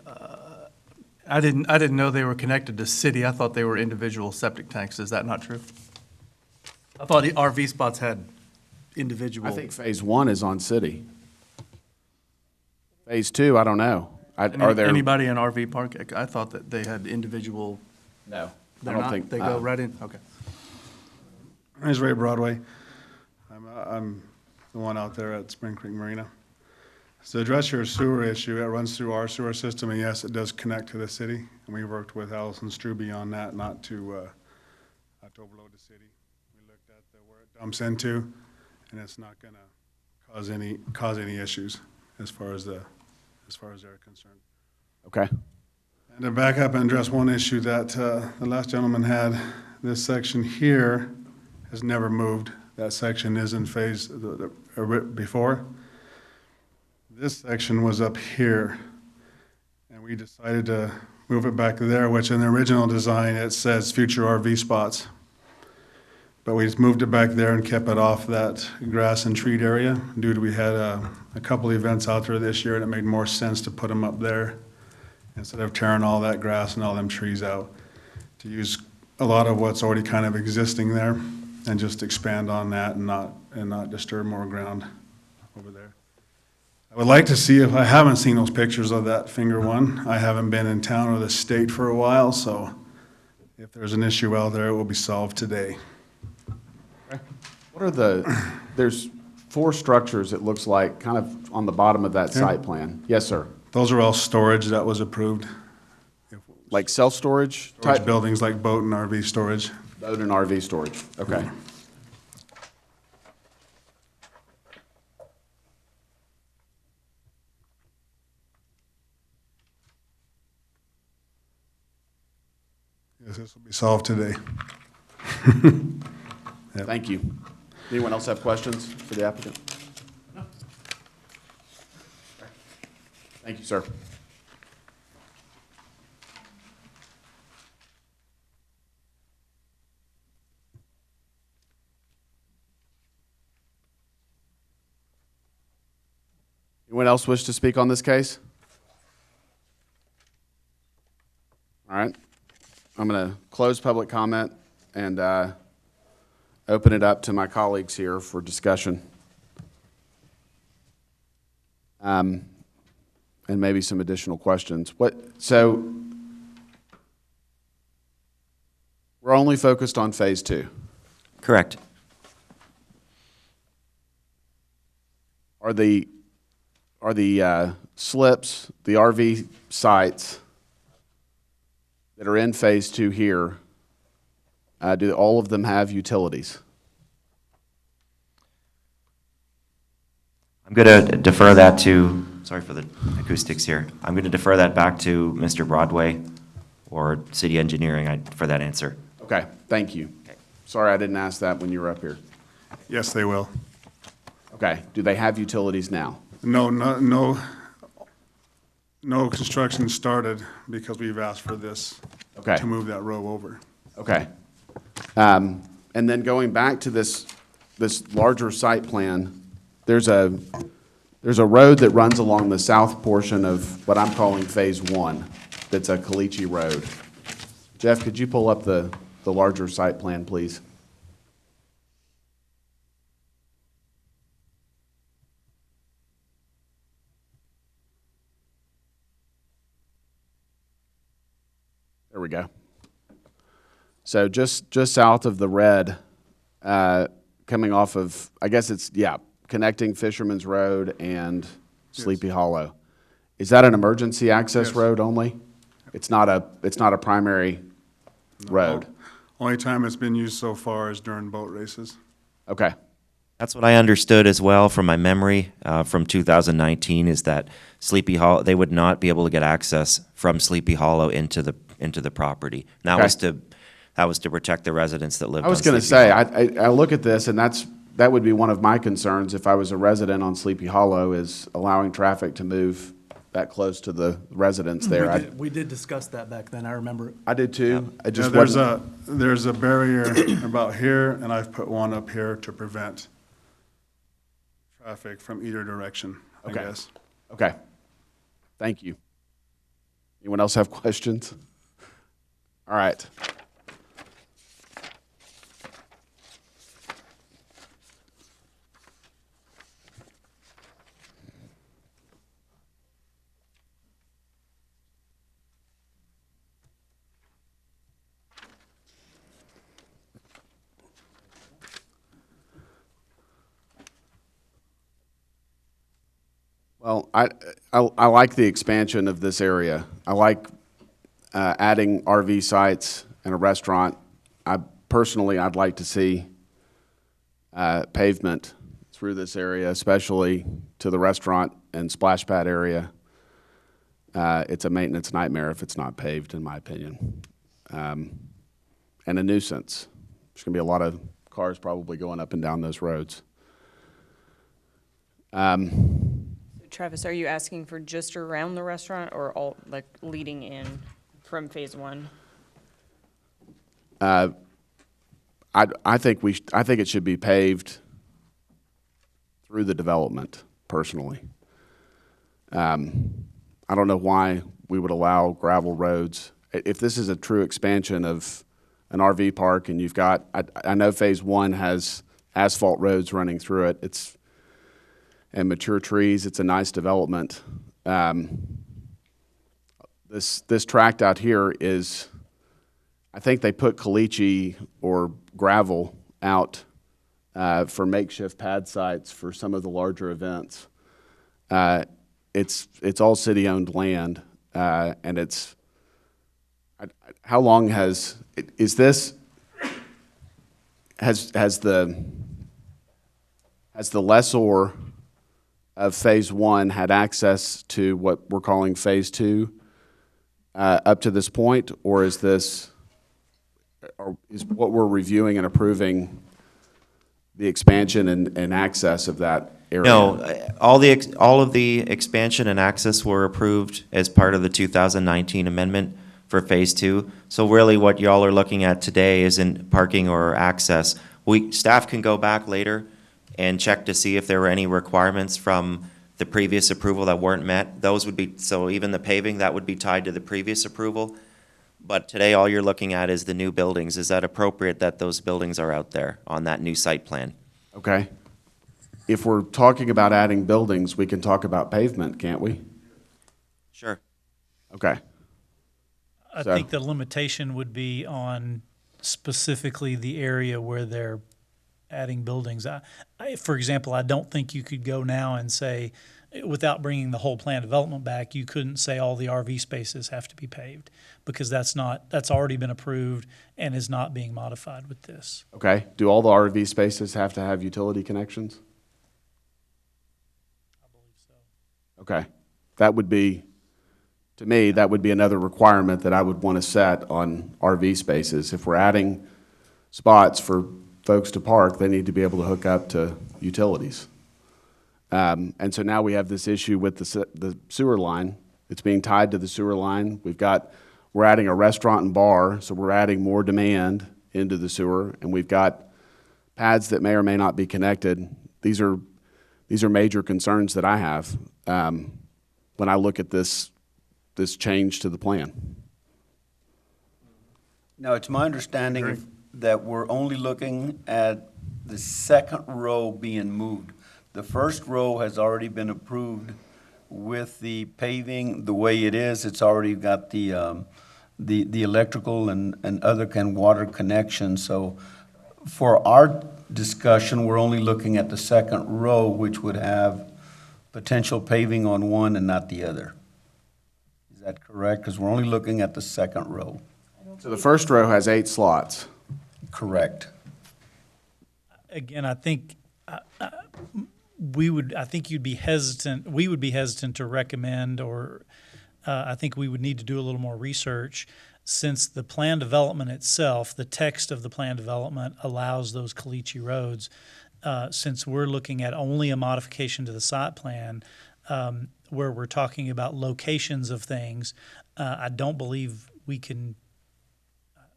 I didn't know they were connected to city. I thought they were individual septic tanks. Is that not true? I thought the RV spots had individual. I think phase 1 is on city. Phase 2, I don't know. Are there Anybody in RV park? I thought that they had individual. No, I They're don't not? think They go right in? Okay. My name's Ray Broadway. I'm the one out there at Spring Creek Marina. So to address your sewer issue, it runs through our sewer system, and yes, it does connect to the city. And we worked with Allison Struby on that, not to overload the city. We looked at where it dumps into, and it's not going to cause any issues as far as they're concerned. Okay. And to back up and address one issue that the last gentleman had, this section here has never moved. That section is in phase before. This section was up here, and we decided to move it back there, which in the original design, it says future RV spots. But we just moved it back there and kept it off that grass and treed area due to we had a couple events out there this year, and it made more sense to put them up there instead of tearing all that grass and all them trees out, to use a lot of what's already kind of existing there and just expand on that and not disturb more ground over there. I would like to see, if I haven't seen those pictures of that finger one, I haven't been in town or the state for a while, so if there's an issue out there, it will be solved today. What are there's 4 structures, it looks like, kind of on the bottom of that site plan. Yes, sir. Those are all storage that was approved. Like self-storage Storage type? buildings like boat and RV storage. Boat and RV storage, okay. Yes, this will be solved today. Thank you. Anyone else have questions for the applicant? No. Thank you, sir. Anyone else wish to speak on this case? All right. I'm going to close public comment and open it up to my colleagues here for discussion. And maybe some additional questions. So we're only focused on phase 2. Correct. Are the slips, the RV sites that are in phase 2 here, do all of them have utilities? I'm going to defer that to, sorry for the acoustics here. I'm going to defer that back to Mr. Broadway or City Engineering for that answer. Okay, thank you. Sorry I didn't ask that when you were up here. Yes, they will. Okay, do they have utilities now? No construction started because we've asked for this Okay. to move that row over. Okay. And then going back to this larger site plan, there's a road that runs along the south portion of what I'm calling phase 1. That's a Caliche Road. Jeff, could you pull up the larger site plan, please? There we go. So just south of the red, coming off of, I guess it's, connecting Fisherman's Road and Sleepy Hollow. Is that an emergency access road only? It's not a primary road? Only time it's been used so far is during boat races. Okay. That's what I understood as well from my memory from 2019 is that Sleepy Hollow, they would not be able to get access from Sleepy Hollow into the property. And that was to protect the residents that lived on Sleepy Hollow. I was going to say, I look at this, and that would be one of my concerns if I was a resident on Sleepy Hollow, is allowing traffic to move that close to the residents there. We did discuss that back then, I remember. I did too. I just there's a barrier about here, and I've put one up here to prevent traffic from either direction, I guess. Okay. Thank you. Anyone else have questions? All right. Well, I like the expansion of this area. I like adding RV sites and a restaurant. I'd like to see pavement through this area, especially to the restaurant and splash pad area. It's a maintenance nightmare if it's not paved, in my opinion. And a nuisance. There's going to be a lot of cars probably going up and down those roads. Travis, are you asking for just around the restaurant or all, like, leading in from phase 1? I think it should be paved through the development, personally. I don't know why we would allow gravel roads. If this is a true expansion of an RV park and you've got, I know phase 1 has asphalt roads running through it. And mature trees, it's a nice development. This tract out here is, I think they put caliche or gravel out for makeshift pad sites for some of the larger events. It's all city-owned land, and it's, how long has the lessor of phase 1 had access to what we're calling phase 2 up to this point, or is what we're reviewing and approving the expansion and access of that area? No, all of the expansion and access were approved as part of the 2019 amendment for Phase 2. So really what y'all are looking at today isn't parking or access. Staff can go back later and check to see if there were any requirements from the previous approval that weren't met. Those would be, so even the paving, that would be tied to the previous approval. But today, all you're looking at is the new buildings. Is that appropriate that those buildings are out there on that new site plan? Okay. If we're talking about adding buildings, we can talk about pavement, can't we? Sure. Okay. I think the limitation would be on specifically the area where they're adding buildings. For example, I don't think you could go now and say, without bringing the whole plan development back, you couldn't say all the RV spaces have to be paved, because that's already been approved and is not being modified with this. Okay. Do all the RV spaces have to have utility connections? I believe so. Okay. That would be, to me, that would be another requirement that I would want to set on RV spaces. If we're adding spots for folks to park, they need to be able to hook up to utilities. And so now we have this issue with the sewer line. It's being tied to the sewer line. We're adding a restaurant and bar, so we're adding more demand into the sewer, and we've got pads that may or may not be connected. These are major concerns that I have when I look at this change to the plan. Now, it's my understanding that we're only looking at the second row being moved. The first row has already been approved with the paving the way it is. It's already got the electrical and other water connections. So for our discussion, we're only looking at the second row, which would have potential paving on one and not the other. Is that correct? Because we're only looking at the second row. So the first row has 8 slots. Correct. Again, I think we would be hesitant to recommend, or I think we would need to do a little more research, since the plan development itself, the text of the plan development allows those Caliche Roads. Since we're looking at only a modification to the site plan, where we're talking about locations of things, I don't believe we can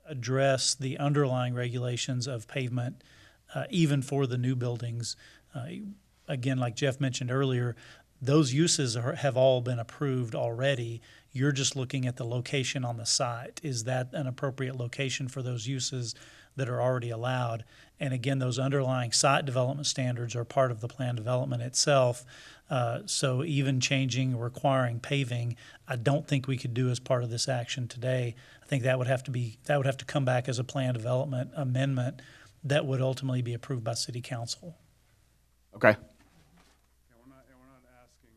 address the underlying regulations of pavement, even for the new buildings. Again, like Jeff mentioned earlier, those uses have all been approved already. You're just looking at the location on the site. Is that an appropriate location for those uses that are already allowed? And again, those underlying site development standards are part of the plan development itself. So even requiring paving, I don't think we could do as part of this action today. I think that would have to come back as a plan development amendment that would ultimately be approved by City Council. Okay. We're not asking.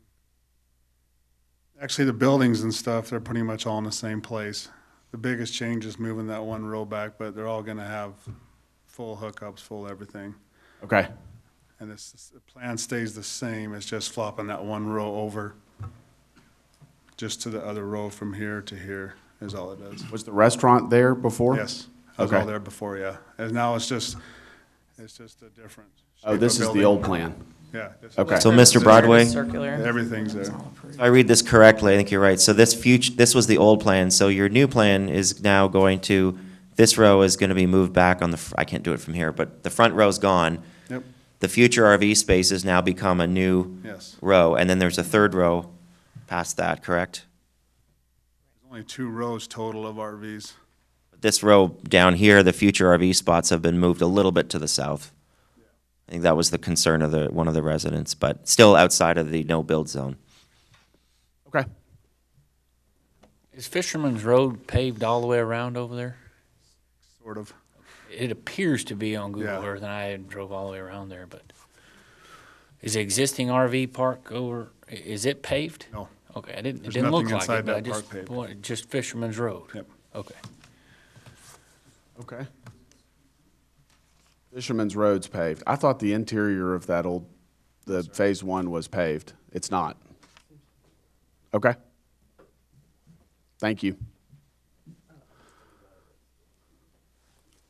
Actually, the buildings and stuff, they're pretty much all in the same place. The biggest change is moving that one row back, but they're all gonna have full hookups, full everything. Okay. And the plan stays the same, it's just flopping that one row over, just to the other row from here to here is all it does. Was the restaurant there before? Yes, I was all there before, yeah. And now it's just a different. Oh, this is the old plan. Yeah. Okay. So, Mr. Broadway? Everything's there. If I read this correctly, I think you're right. So this was the old plan, so your new plan is now going to, this row is gonna be moved back on I can't do it from here, but the front row's gone. Yep. The future RV spaces now become a new Yes. row, and then there's a third row past that, correct? There's only 2 rows total of RVs. This row down here, the future RV spots have been moved a little bit to the south. I think that was the concern of one of the residents, but still outside of the no-build zone. Okay. Is Fisherman's Road paved all the way around over there? Sort of. It appears to be on Google Yeah. Earth, and I drove all the way around there, but is the existing RV park is it paved? No. Okay, it didn't There's look nothing like inside it, but I that just park paved. wanted, just Fisherman's Road? Yep. Okay. Okay. Fisherman's Road's paved. I thought the interior of the Phase 1 was paved. It's not. Okay. Thank you.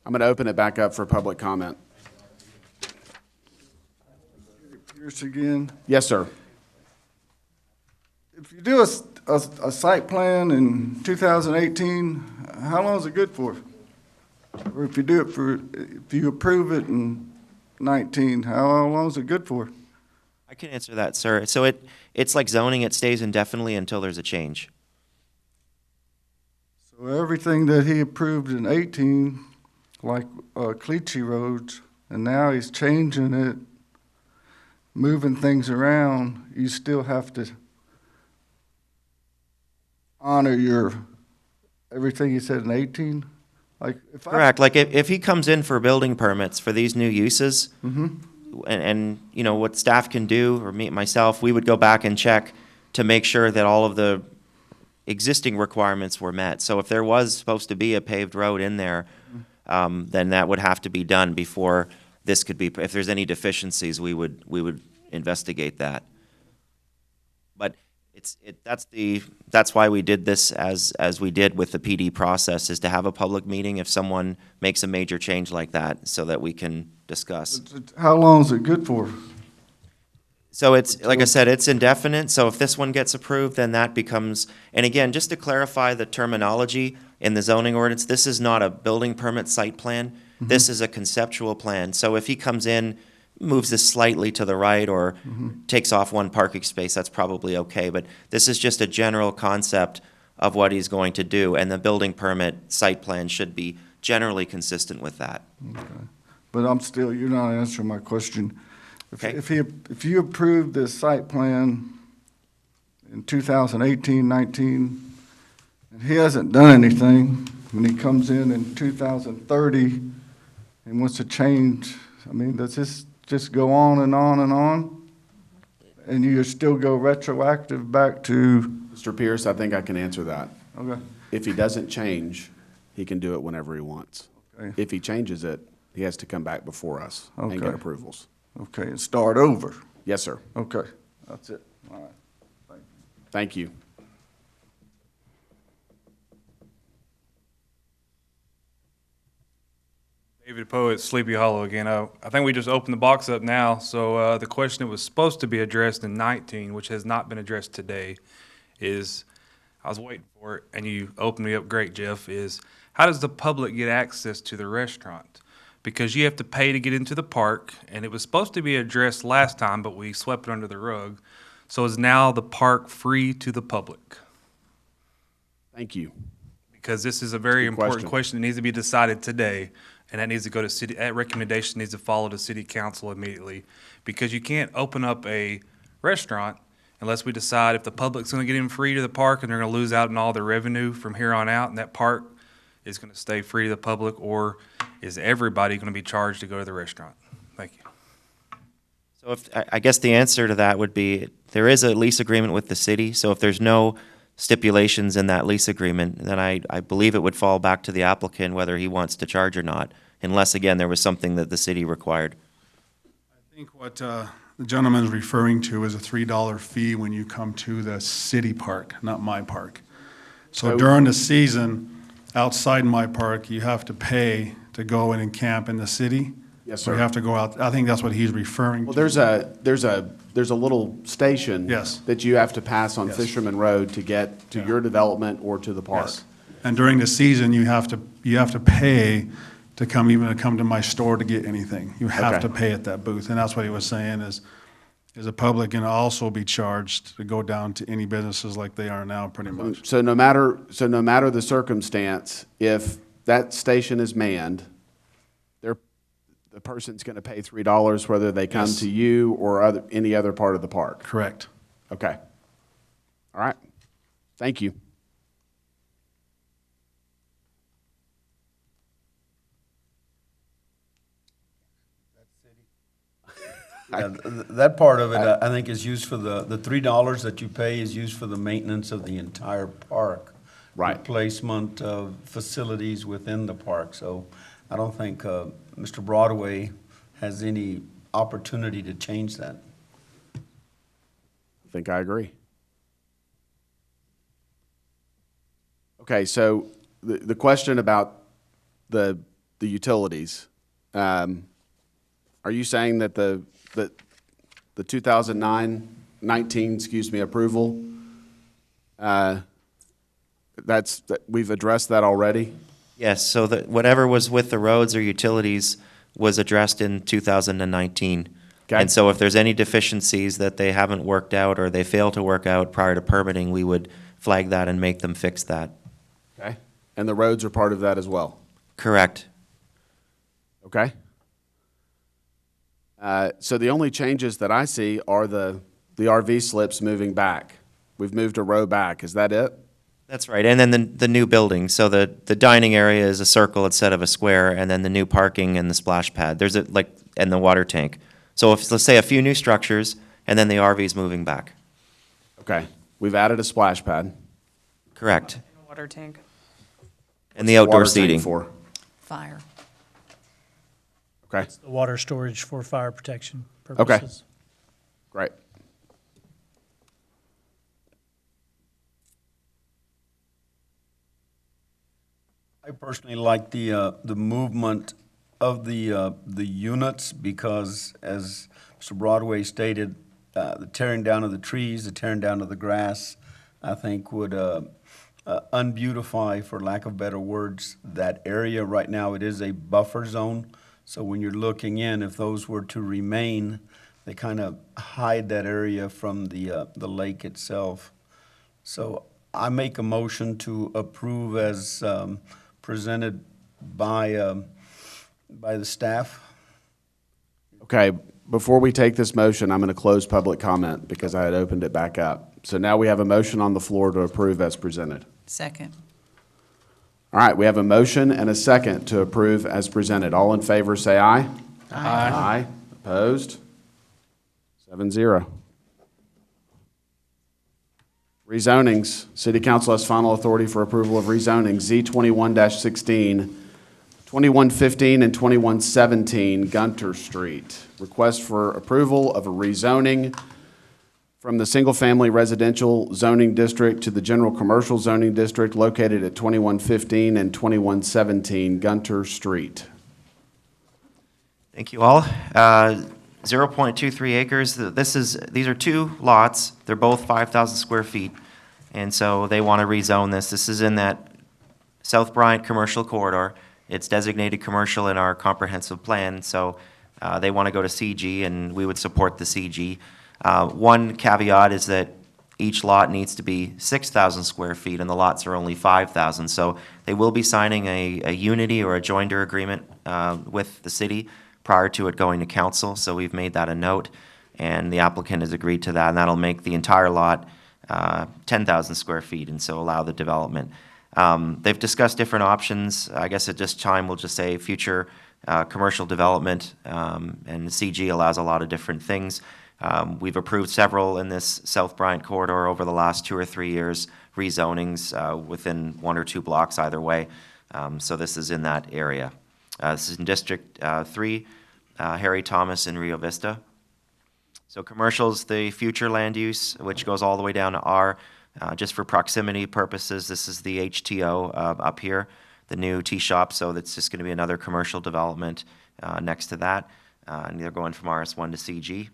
I'm going to open it back up for public comment. Pierce again. Yes, sir. If you do a site plan in 2018, how long is it good for? Or if you approve it in 19, how long is it good for? I can answer that, sir. So it's like zoning, it stays indefinitely until there's a change. So everything that he approved in 18, like Caliche Road, and now he's changing it, moving things around, you still have to honor everything you said in 18? Like Correct. Like if he comes in for building permits for these new uses, and you know what staff can do, or myself, we would go back and check to make sure that all of the existing requirements were met. So if there was supposed to be a paved road in there, then that would have to be done before this could be. If there's any deficiencies, we would investigate that. But that's why we did this as we did with the PD process, is to have a public meeting if someone makes a major change like that, so that we can discuss. How long is it good for? So it's, like I said, it's indefinite, so if this one gets approved, then that becomes, and again, just to clarify the terminology in the zoning ordinance, this is not a building permit site plan, this is a conceptual plan. So if he comes in, moves this slightly to the right, or takes off one parking space, that's probably okay, but this is just a general concept of what he's going to do, and the building permit site plan should be generally consistent with that. Okay. But you're not answering my question. Okay. If you approve this site plan in 2018, 19, and he hasn't done anything, when he comes in 2030 and wants to change, I mean, does this just go on and on and on? And you still go retroactive back to? Mr. Pierce, I think I can answer that. Okay. If he doesn't change, he can do it whenever he wants. Okay. If he changes it, he has to come back before us and Okay. get approvals. Okay, and start over? Yes, sir. Okay, that's it. All right. Thank you. David Poet, Sleepy Hollow again. I think we just opened the box up now. So the question that was supposed to be addressed in 19, which has not been addressed today, is, I was waiting for it, and you opened me up great, Jeff, is how does the public get access to the restaurant? Because you have to pay to get into the park, and it was supposed to be addressed last time, but we swept it under the rug. So is now the park free to the public? Thank you. Because this is a very important question that needs to be decided today, and that needs to go to city, that recommendation needs to follow to city council immediately. Because you can't open up a restaurant unless we decide if the public's gonna get in free to the park and they're gonna lose out on all their revenue from here on out, and that park is gonna stay free to the public, or is everybody gonna be charged to go to the restaurant? Thank you. So I guess the answer to that would be, there is a lease agreement with the city, so if there's no stipulations in that lease agreement, then I believe it would fall back to the applicant whether he wants to charge or not, unless, again, there was something that the city required. I think what the gentleman's referring to is a $3 fee when you come to the city park, not my park. So during the season, outside my park, you have to pay to go in and camp in the city. Yes, So sir. you have to go out, I think that's what he's referring to. Well, there's a little station. Yes. That you have to pass on Yes. Fisherman Road to get to your development or to the park. Yes. And during the season, you have to pay to come, even to come to my store to get anything. You have Okay. to pay at that booth. And that's what he was saying is the public can also be charged to go down to any businesses like they are now, pretty much. So no matter the circumstance, if that station is manned, the person's gonna pay $3 whether they come Yes. to you or any other part of the park. Correct. Okay. All right. Thank you. Yeah, that part of it, I think, is used for the $3 that you pay is used for the maintenance of the entire park. Right. Replacement of facilities within the park. So I don't think Mr. Broadway has any opportunity to change that. I think I agree. Okay, so the question about the the utilities. Are you saying that the 19, excuse me, approval, that we've addressed that already? Yes, so that whatever was with the roads or utilities was addressed in 2019. Okay. And so if there's any deficiencies that they haven't worked out or they fail to work out prior to permitting, we would flag that and make them fix that. Okay. And the roads are part of that as well? Correct. Okay. So the only changes that I see are the RV slips moving back. We've moved a row back. Is that it? That's right, and then the new building, so the dining area is a circle instead of a square, and then the new parking and the splash pad, and the water tank. So if, let's say, a few new structures, and then the RV's moving back. Okay. We've added a splash pad. Correct. Water tank. And the What's outdoor water tank seating. for? Fire. Okay. The water storage for fire protection purposes. Great. I personally like the movement of the units because, as Mr. Broadway stated, the tearing down of the trees, the tearing down of the grass, I think would unbeautify, for lack of better words, that area. Right now, it is a buffer zone, so when you're looking in, if those were to remain, they kind of hide that area from the lake itself. So I make a motion to approve as presented by the staff. Okay, before we take this motion, I'm going to close public comment because I had opened it back up. So now we have a motion on the floor to approve as presented. Second. All right, we have a motion and a second to approve as presented. All in favor, say aye. Aye. Aye. Opposed? 7-0. Rezonings. City Council has final authority for approval of rezoning Z21-16, 2115 and 2117 Gunter Street. Request for approval of a rezoning from the single-family residential zoning district to the general commercial zoning district located at 2115 and 2117 Gunter Street. Thank you all. 0.23 acres. These are two lots. They're both 5,000 square feet. And so they want to rezone this. This is in that South Bryant commercial corridor. It's designated commercial in our comprehensive plan. So they want to go to CG, and we would support the CG. One caveat is that each lot needs to be 6,000 square feet, and the lots are only 5,000. So they will be signing a unity or a joinder agreement with the city prior to it going to council, so we've made that a note, and the applicant has agreed to that, and that'll make the entire lot 10,000 square feet, and so allow the development. They've discussed different options. I guess at this time, we'll just say future commercial development, and the CG allows a lot of different things. We've approved several in this South Bryant corridor over the last 2 or 3 years, rezonings within 1 or 2 blocks either way, so this is in that area. This is in District 3, Harry Thomas and Rio Vista. So commercial's the future land use, which goes all the way down to R. Just for proximity purposes, this is the HTO up here, the new tea shop, so that's just going to be another commercial development next to that. And they're going from RS1 to CG.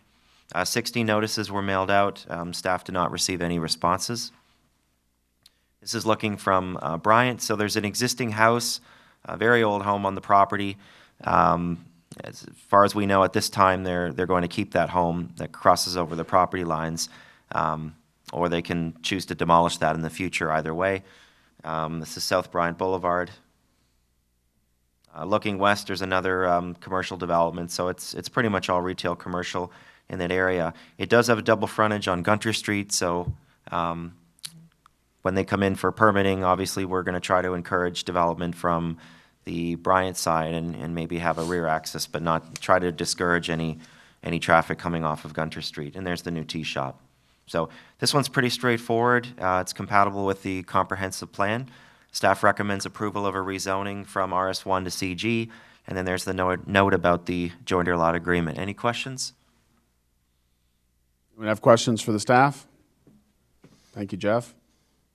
60 notices were mailed out. Staff did not receive any responses. This is looking from Bryant. So there's an existing house, a very old home on the property. As far as we know at this time, they're going to keep that home that crosses over the property lines, or they can choose to demolish that in the future either way. This is South Bryant Boulevard. Looking west, there's another commercial development, so it's pretty much all retail commercial in that area. It does have a double frontage on Gunter Street, so when they come in for permitting, obviously we're going to try to encourage development from the Bryant side and maybe have a rear access, but not try to discourage any traffic coming off of Gunter Street. And there's the new tea shop. So this one's pretty straightforward. It's compatible with the comprehensive plan. Staff recommends approval of a rezoning from RS1 to CG, and then there's the note about the joinder lot agreement. Any questions? We have questions for the staff? Thank you, Jeff.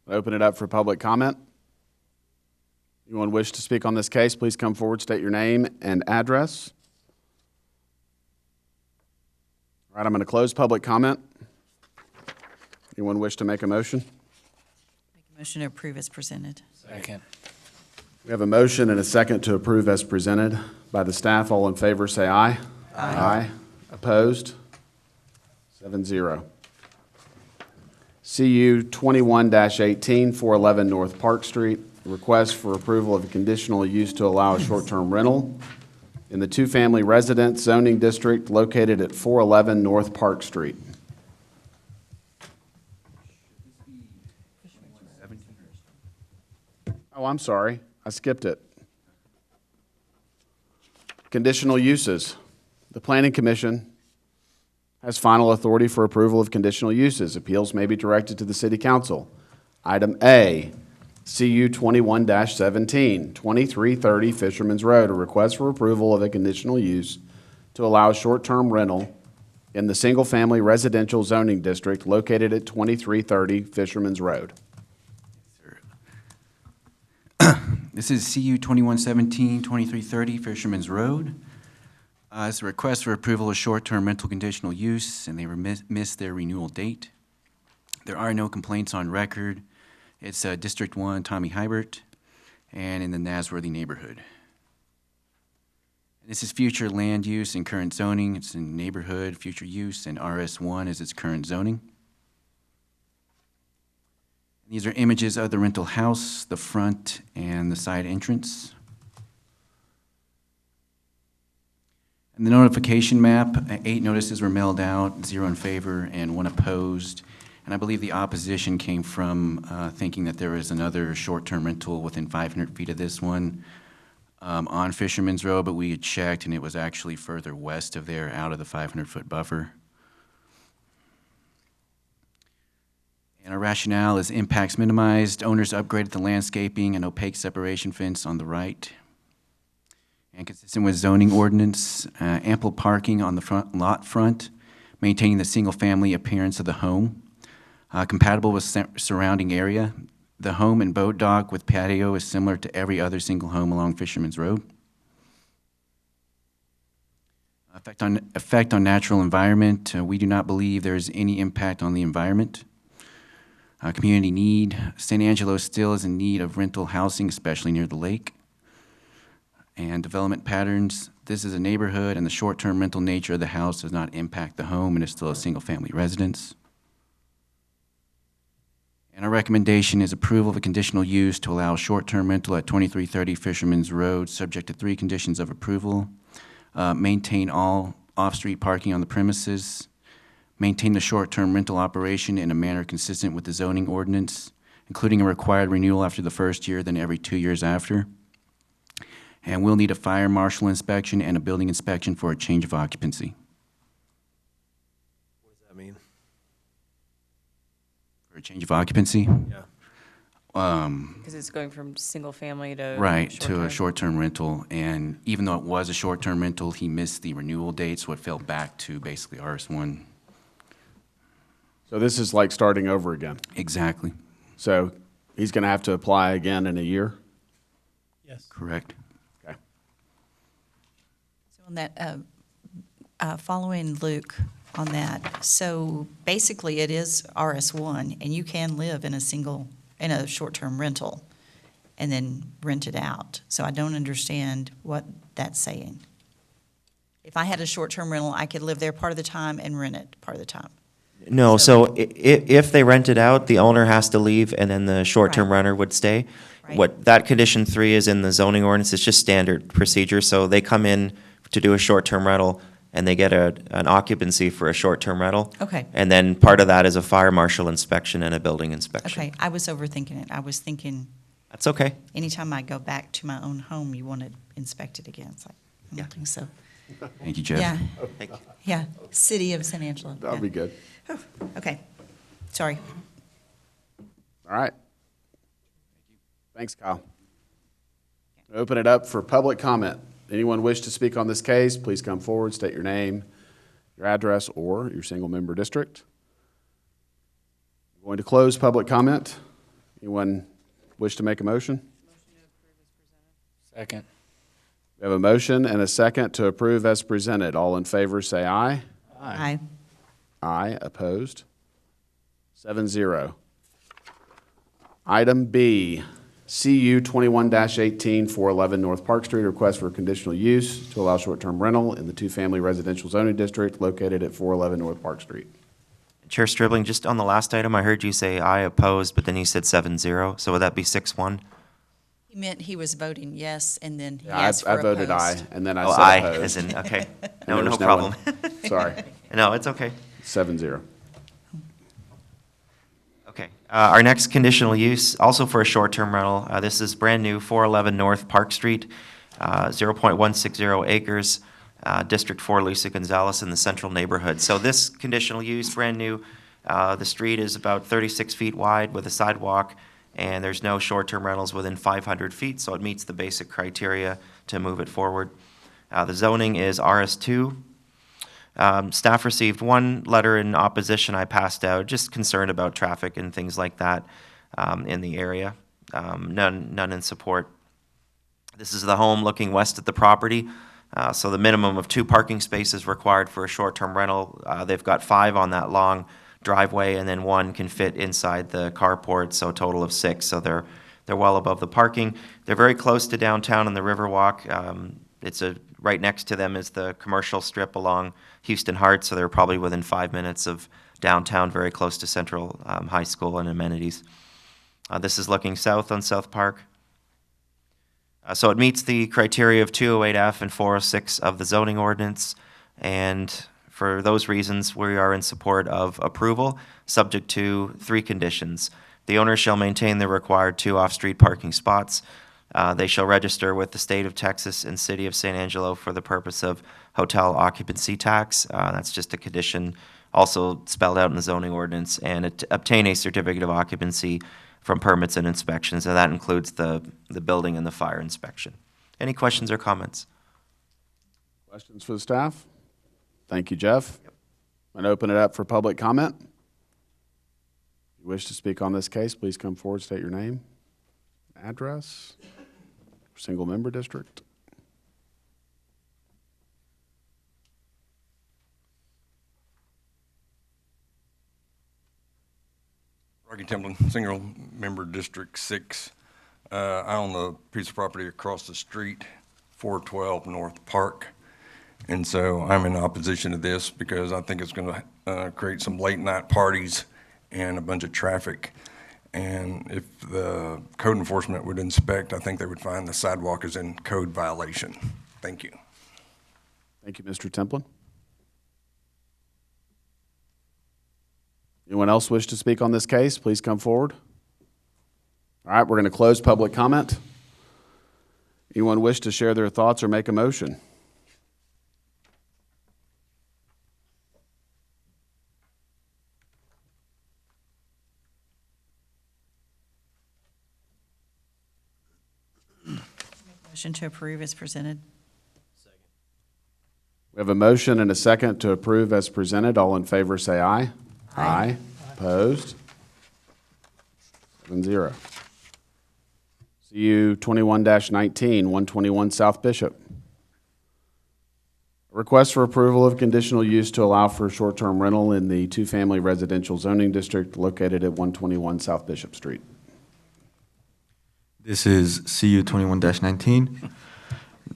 I'll open it up for public comment. Anyone wish to speak on this case, please come forward, state your name and address. All right, I'm going to close public comment. Anyone wish to make a motion? Motion to approve as presented. Second. We have a motion and a second to approve as presented by the staff. All in favor, say aye. Aye. Opposed? 7-0. CU 21-18, 411 North Park Street. Request for approval of a conditional use to allow a short-term rental in the two-family residence zoning district located at 411 North Park Street. Oh, I'm sorry. I skipped it. Conditional uses. The Planning Commission has final authority for approval of conditional uses. Appeals may be directed to the City Council. Item A, CU 21-17, 2330 Fisherman's Road, a request for approval of a conditional use to allow short-term rental in the single-family residential zoning district located at 2330 Fisherman's Road. This is CU 2117, 2330 Fisherman's Road. It's a request for approval of short-term rental conditional use, and they missed their renewal date. There are no complaints on record. It's District 1, Tommy Hybert, and in the Nasworthy neighborhood. This is future land use and current zoning. It's in neighborhood, future use, and RS1 is its current zoning. These are images of the rental house, the front, and the side entrance. And the notification map, 8 notices were mailed out, 0 in favor and 1 opposed. And I believe the opposition came from thinking that there was another short-term rental within 500 feet of this one on Fisherman's Road, but we had checked and it was actually further west of there, out of the 500-foot buffer. And our rationale is impacts minimized, owners upgraded the landscaping and opaque separation fence on the right. And consistent with zoning ordinance, ample parking on the front lot front, maintaining the single-family appearance of the home. Compatible with surrounding area. The home and boat dock with patio is similar to every other single home along Fisherman's Road. Effect on natural environment. We do not believe there is any impact on the environment. Community need. San Angelo still is in need of rental housing, especially near the lake. And development patterns. This is a neighborhood, and the short-term rental nature of the house does not impact the home and is still a single-family residence. And our recommendation is approval of a conditional use to allow short-term rental at 2330 Fisherman's Road, subject to 3 conditions of approval. Maintain all off-street parking on the premises. Maintain the short-term rental operation in a manner consistent with the zoning ordinance, including a required renewal after the first year, then every 2 years after. And we'll need a fire marshal inspection and a building inspection for a change of occupancy. What does that mean? For a change of occupancy? Yeah. Because it's going from single family to Right, to short-term. a short-term rental, and even though it was a short-term rental, he missed the renewal date, so it fell back to basically RS1. So this is like starting over again. Exactly. So he's going to have to apply again in a year? Yes. Correct. Okay. So on that, following Luke on that, so basically it is RS1, and you can live in a short-term rental and then rent it out. So I don't understand what that's saying. If I had a short-term rental, I could live there part of the time and rent it part of the time. No, so if they rent it out, the owner has to leave and then the short-term Right. renter would stay. Right. What, that condition 3 is in the zoning ordinance, it's just standard procedure, so they come in to do a short-term rental and they get an occupancy for a short-term rental. Okay. And then part of that is a fire marshal inspection and a building inspection. Okay, I was overthinking it. I was thinking That's okay. anytime I go back to my own home, you want to inspect it again. It's like, I don't think so. Thank you, Jeff. Yeah, Thank you. yeah, City of San Angelo. That'll yeah. be good. Oh, okay, sorry. All right. Thanks, Kyle. Open it up for public comment. Anyone wish to speak on this case, please come forward, state your name, your address, or your single-member district. I'm going to close public comment. Anyone wish to make a motion? Second. We have a motion and a second to approve as presented. All in favor, say aye. Aye. Aye. Opposed? 7-0. Item B, CU 21-18, 411 North Park Street, request for conditional use to allow short-term rental in the two-family residential zoning district located at 411 North Park Street. Chair Stribling, just on the last item, I heard you say aye opposed, but then you said 7-0, so would that be 6-1? He meant he was voting yes, and then he Yeah, asked for I voted aye, opposed. and then I Oh, said aye, opposed. as in, okay. And No, there no was problem. one. Sorry. No, it's okay. 7-0. Okay. Our next conditional use, also for a short-term rental, this is brand new, 411 North Park Street, 0.160 acres, District 4, Lucy Gonzalez in the central neighborhood. So this conditional use, brand new, the street is about 36 feet wide with a sidewalk, and there's no short-term rentals within 500 feet, so it meets the basic criteria to move it forward. The zoning is RS2. Staff received one letter in opposition I passed out, just concerned about traffic and things like that in the area. None in support. This is the home looking west at the property, so the minimum of 2 parking spaces required for a short-term rental. They've got 5 on that long driveway, and then 1 can fit inside the carport, so a total of 6. So they're well above the parking. They're very close to downtown and the Riverwalk. Right next to them is the commercial strip along Houston Hart, so they're probably within 5 minutes of downtown, very close to Central High School and amenities. This is looking south on South Park. So it meets the criteria of 208F and 406 of the zoning ordinance, and for those reasons, we are in support of approval, subject to 3 conditions. The owner shall maintain the required 2 off-street parking spots. They shall register with the state of Texas and city of San Angelo for the purpose of hotel occupancy tax. That's just a condition also spelled out in the zoning ordinance, and obtain a certificate of occupancy from permits and inspections, and that includes the building and the fire inspection. Any questions or comments? Questions for the staff? Thank you, Jeff. I'm going to open it up for public comment. If you wish to speak on this case, please come forward, state your name, address, single member district. Rocky Templin, single member District 6. I own the piece of property across the street, 412 North Park. And so I'm in opposition to this because I think it's going to create some late night parties and a bunch of traffic. And if the code enforcement would inspect, I think they would find the sidewalk is in code violation. Thank you. Thank you, Mr. Templin. Anyone else wish to speak on this case? Please come forward. All right, we're going to close public comment. Anyone wish to share their thoughts or make a motion? Motion to approve is presented. We have a motion and a second to approve as presented. All in favor, say aye. Aye. Opposed? 7-0. CU 21-19, 121 South Bishop. Request for approval of conditional use to allow for short-term rental in the two-family residential zoning district located at 121 South Bishop Street. This is CU 21-19,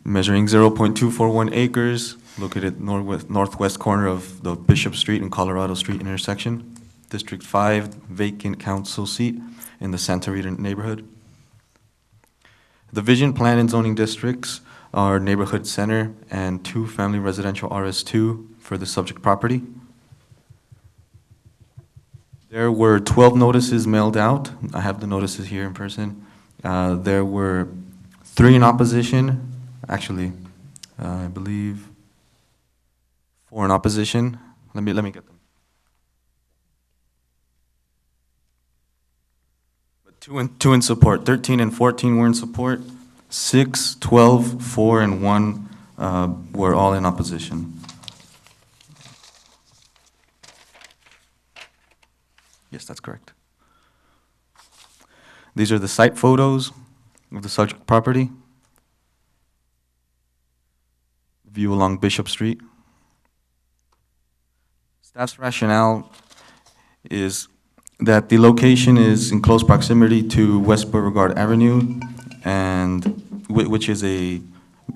measuring 0.241 acres, located northwest corner of the Bishop Street and Colorado Street intersection. District 5, vacant council seat in the Santa Rita neighborhood. The vision plan and zoning districts are neighborhood center and two-family residential RS2 for the subject property. There were 12 notices mailed out. I have the notices here in person. There were 3 in opposition, actually, I believe 4 in opposition. Let me get them. But 2 in support. 13 and 14 were in support. 6, 12, 4, and 1 were all in opposition. Yes, that's correct. These are the site photos of the subject property. view along Bishop Street. Staff's rationale is that the location is in close proximity to West Beauregard Avenue, and which is a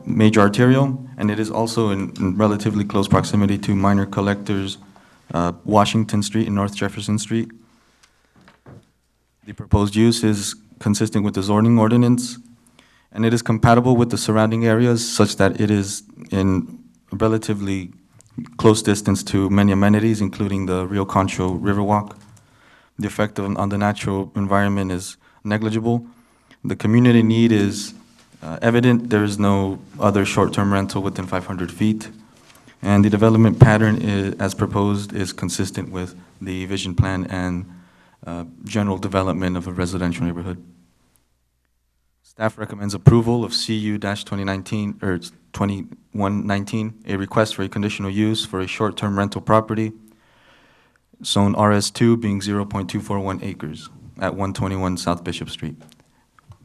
major arterial, and it is also in relatively close proximity to minor collectors, Washington Street and North Jefferson Street. The proposed use is consistent with the zoning ordinance, and it is compatible with the surrounding areas such that it is in relatively close distance to many amenities, including the Rio Concho Riverwalk. The effect on the natural environment is negligible. The community need is evident. There is no other short-term rental within 500 feet. And the development pattern as proposed is consistent with the vision plan and general development of a residential neighborhood. Staff recommends approval of CU-2019 or 2119, a request for a conditional use for a short-term rental property, zone RS2 being 0.241 acres at 121 South Bishop Street.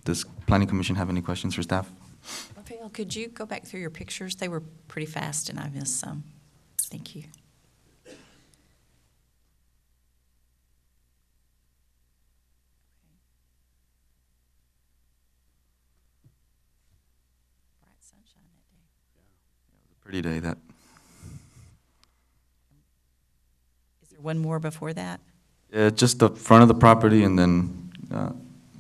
Does Planning Commission have any questions for staff? Raphael, could you go back through your pictures? They were pretty fast and I missed some. Thank you. Bright sunshine that day. Pretty day that. Is there one more before that? Just the front of the property and then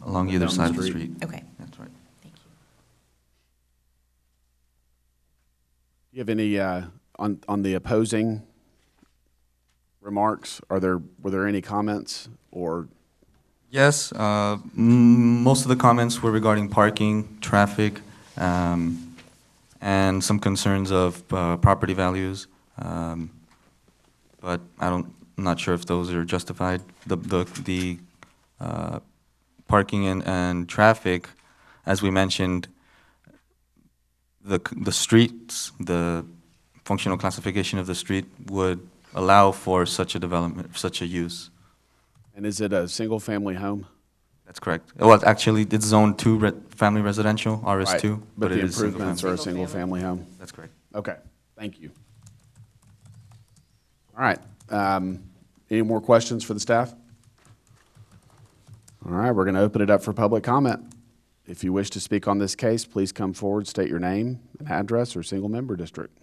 along either Down the side of the street. street. Okay. That's right. Thank you. Do you have any, on the opposing remarks, were there any comments or? Yes, most of the comments were regarding parking, traffic, and some concerns of property values. But I'm not sure if those are justified. The parking and traffic, as we mentioned, the streets, the functional classification of the street would allow for such a development, such a use. And is it a single-family home? That's correct. Well, actually, it's Zone 2 family residential, RS2, Right, but the it is single improvements family. are a single-family home? That's correct. Okay, thank you. All right, any more questions for the staff? All right, we're going to open it up for public comment. If you wish to speak on this case, please come forward, state your name and address or single-member district.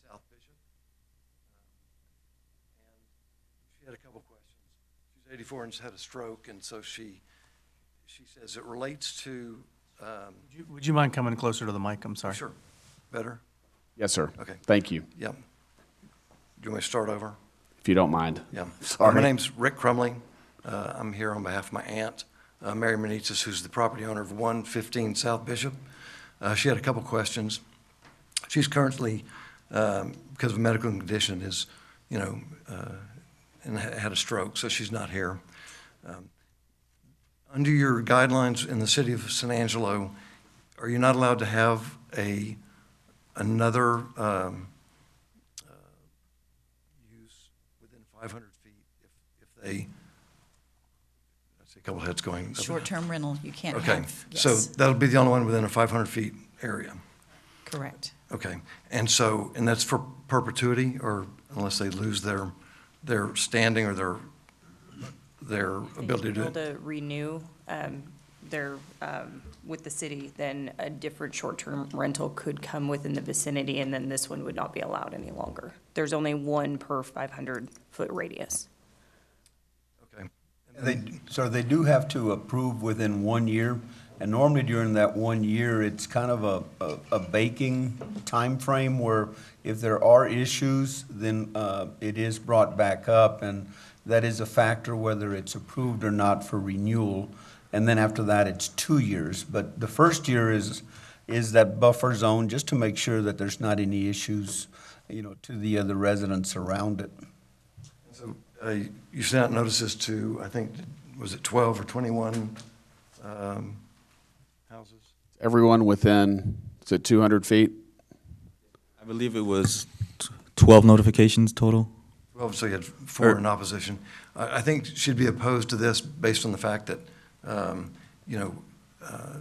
South Bishop. And she had a couple questions. She's 84 and she's had a stroke, and so she says it relates to. Would you mind coming closer to the mic? I'm sorry. Sure. Better? Yes, sir. Okay. Thank you. Yeah. Do you want me to start over? If you don't mind. Yeah. Sorry. My name's Rick Crumling. I'm here on behalf of my aunt, Mary Menezes, who's the property owner of 115 South Bishop. She had a couple questions. She's currently, because of a medical condition, and had a stroke, so she's not here. Under your guidelines in the city of San Angelo, are you not allowed to have another use within 500 feet if they? I see a couple heads going. Short-term rental, you can't Okay, have, yes. so that'll be the only one within a 500 feet area. Correct. Okay, and that's for perpetuity, or unless they lose their standing or their ability to? Able to renew their, with the city, then a different short-term rental could come within the vicinity, and then this one would not be allowed any longer. There's only one per 500-foot radius. Okay. So they do have to approve within 1 year, and normally during that 1 year, it's kind of a baking timeframe where if there are issues, then it is brought back up, and that is a factor whether it's approved or not for renewal. And then after that, it's 2 years. But the first year is that buffer zone, just to make sure that there's not any issues, to the other residents around it. So you sent out notices to, I think, was it 12 or 21 houses? Everyone within Is it 200 feet? I believe it was 12 notifications total. Well, so you had 4 in opposition. I think she'd be opposed to this based on the fact that, you know,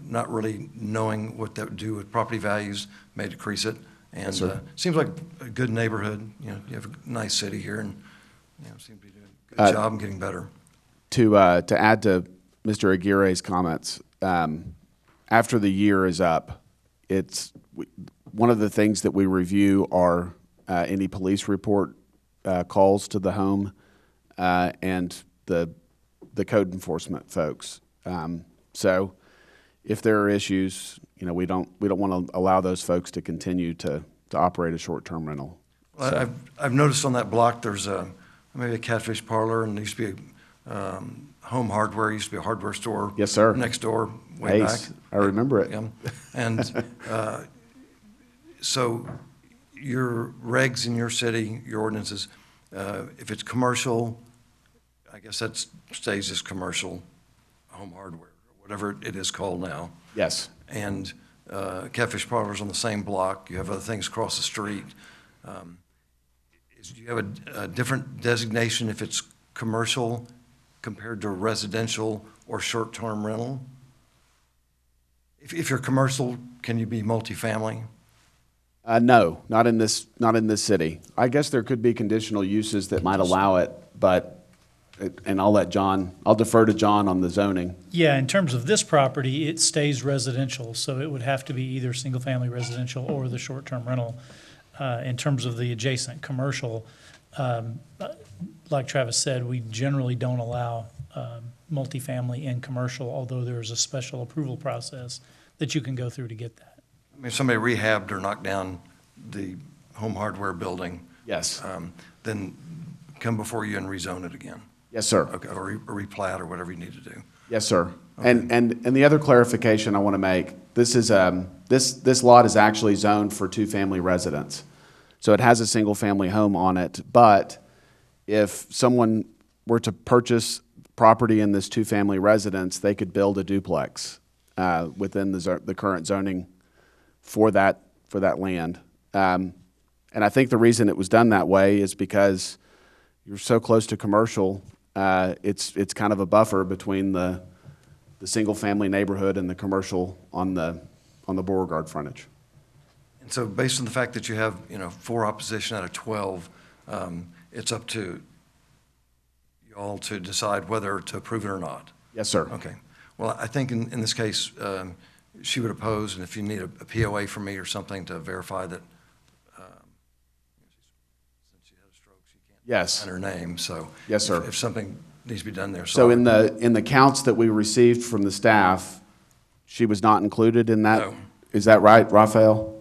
not really knowing what that would do with property values may decrease it. And Yes, sir. seems like a good neighborhood. You know, you have a nice city here, and you know, seem to be doing a good job and getting better. To add to Mr. Aguirre's comments, after the year is up, one of the things that we review are any police report calls to the home and the code enforcement folks. So if there are issues, you know, we don't want to allow those folks to continue to operate a short-term rental. Well, So- I've noticed on that block, there's maybe a catfish parlor, and there used to be a Home Hardware, used to be a hardware store. Yes, sir. Next door, way back. Ace, I remember it. Yeah. And so your regs in your city, your ordinances, if it's commercial, I guess that stays as commercial home hardware, whatever it is called now. Yes. And catfish parlor's on the same block. You have other things across the street. Do you have a different designation if it's commercial compared to residential or short-term rental? If you're commercial, can you be multifamily? No, not in this city. I guess there could be conditional uses that might allow it, but, and I'll defer to John on the zoning. Yeah, in terms of this property, it stays residential, so it would have to be either single-family residential or the short-term rental. In terms of the adjacent commercial, like Travis said, we generally don't allow multifamily in commercial, although there's a special approval process that you can go through to get that. I mean, if somebody rehabbed or knocked down the home hardware building. Yes. Then come before you and rezone it again. Yes, sir. Okay, or replat or whatever you need to do. Yes, sir. And the other clarification I want to make, this is, this lot is actually zoned for two-family residence. So it has a single-family home on it, but if someone were to purchase property in this two-family residence, they could build a duplex within the current zoning for that land. And I think the reason it was done that way is because you're so close to commercial, it's kind of a buffer between the single-family neighborhood and the commercial on the Beauregard frontage. And so based on the fact that you have, 4 opposition out of 12, it's up to you all to decide whether to approve it or not. Yes, sir. Okay. Well, I think in this case, she would oppose, and if you need a POA from me or something to verify that, since she had a stroke, she can't Yes. sign her name, so. Yes, sir. If something needs to be done there. So in the counts that we received from the staff, she was not included in that? No. Is that right, Raphael?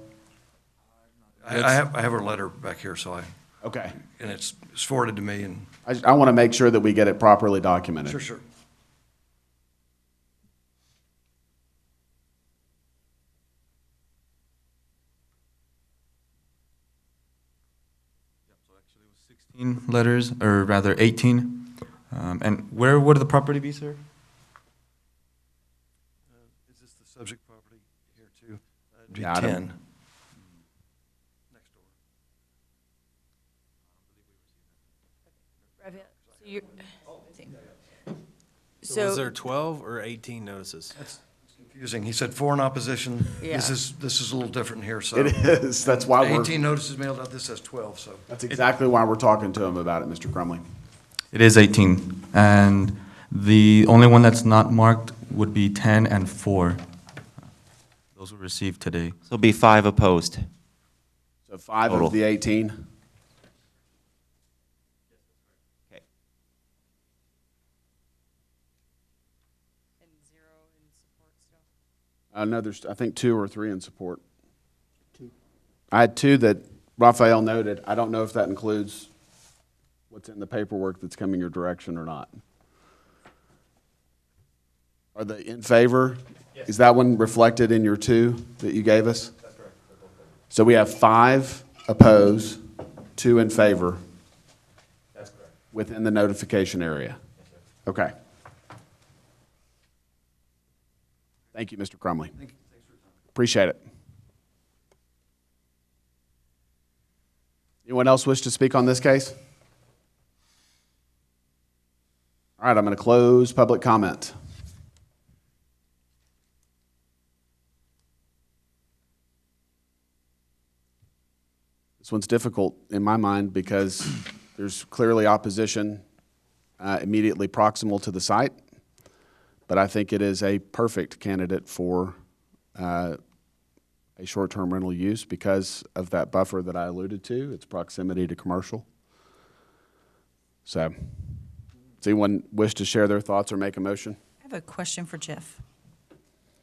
I have her letter back here, so Okay. and it's forwarded to me, and. I want to make sure that we get it properly documented. Sure. Letters, or rather 18. And where would the property be, sir? Is this the subject property here too? It'd be Yeah, I don't- 10. Next door. So was there 12 or 18 notices? That's confusing. He said 4 in opposition. Yeah. This is a little different here, so. It is. That's why we're. 18 notices mailed out, this says 12, so. That's exactly why we're talking to him about it, Mr. Crumley. It is 18. And the only one that's not marked would be 10 and 4. Those were received today. So it'll be 5 opposed. So 5 Total. of the 18? No, there's, I think 2 or 3 in support. 2. I had 2 that Raphael noted. I don't know if that includes what's in the paperwork that's coming your direction or not. Are they in favor? Yes. Is that one reflected in your 2 that you gave us? That's correct. So we have 5 oppose, 2 in favor. That's correct. Within the notification area? Yes, sir. Okay. Thank you, Mr. Crumley. Appreciate it. Anyone else wish to speak on this case? All right, I'm going to close public comment. This one's difficult in my mind because there's clearly opposition immediately proximal to the site, but I think it is a perfect candidate for a short-term rental use because of that buffer that I alluded to, its proximity to commercial. So, does anyone wish to share their thoughts or make a motion? I have a question for Jeff.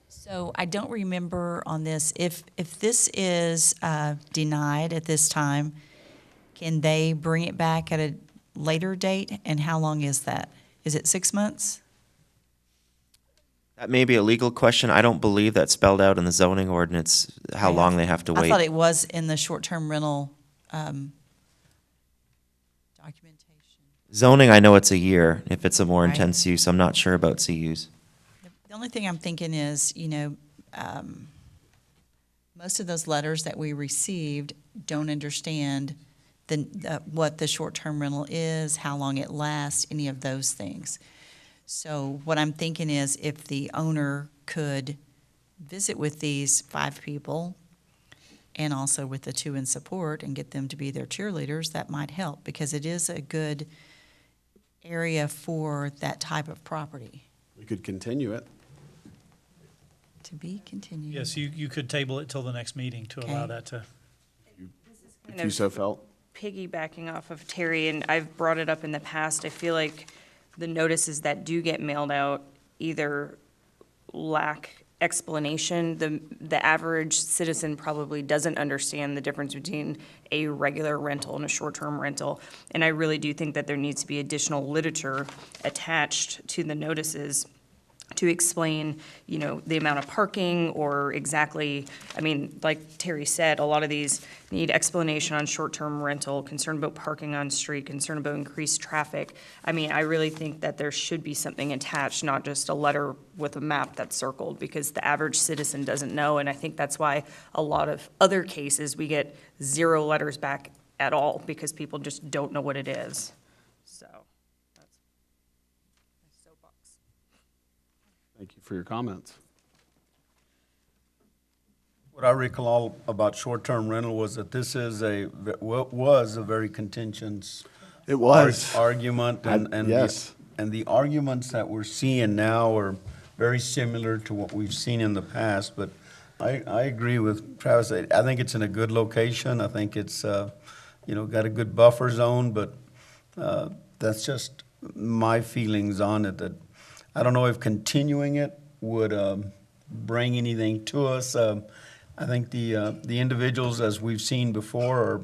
So I don't remember on this, if this is denied at this time, can they bring it back at a later date? And how long is that? Is it 6 months? That may be a legal question. I don't believe that's spelled out in the zoning ordinance, how long they have to wait. I thought it was in the short-term rental documentation. Zoning, I know it's a year. If it's a more Right. intense use, I'm not sure about CUs. The only thing I'm thinking is, most of those letters that we received don't understand what the short-term rental is, how long it lasts, any of those things. So what I'm thinking is if the owner could visit with these 5 people and also with the 2 in support and get them to be their cheerleaders, that might help because it is a good area for that type of property. We could continue it. To be continued. Yes, you could table it till the next meeting to allow that to. If you so felt. Piggybacking off of Terry, and I've brought it up in the past, I feel like the notices that do get mailed out either lack explanation. The average citizen probably doesn't understand the difference between a regular rental and a short-term rental. And I really do think that there needs to be additional literature attached to the notices to explain, the amount of parking or exactly, like Terry said, a lot of these need explanation on short-term rental, concern about parking on street, concern about increased traffic. I really think that there should be something attached, not just a letter with a map that's circled, because the average citizen doesn't know, and I think that's why a lot of other cases, we get 0 letters back at all, because people just don't know what it is. So, that's my soapbox. Thank you for your comments. What I recall about short-term rental was that this is was a very contentious. It was. Argument, and yes. And the arguments that we're seeing now are very similar to what we've seen in the past, but I agree with Travis. I think it's in a good location. I think it's, got a good buffer zone, but that's just my feelings on it, that I don't know if continuing it would bring anything to us. I think the individuals, as we've seen before, are,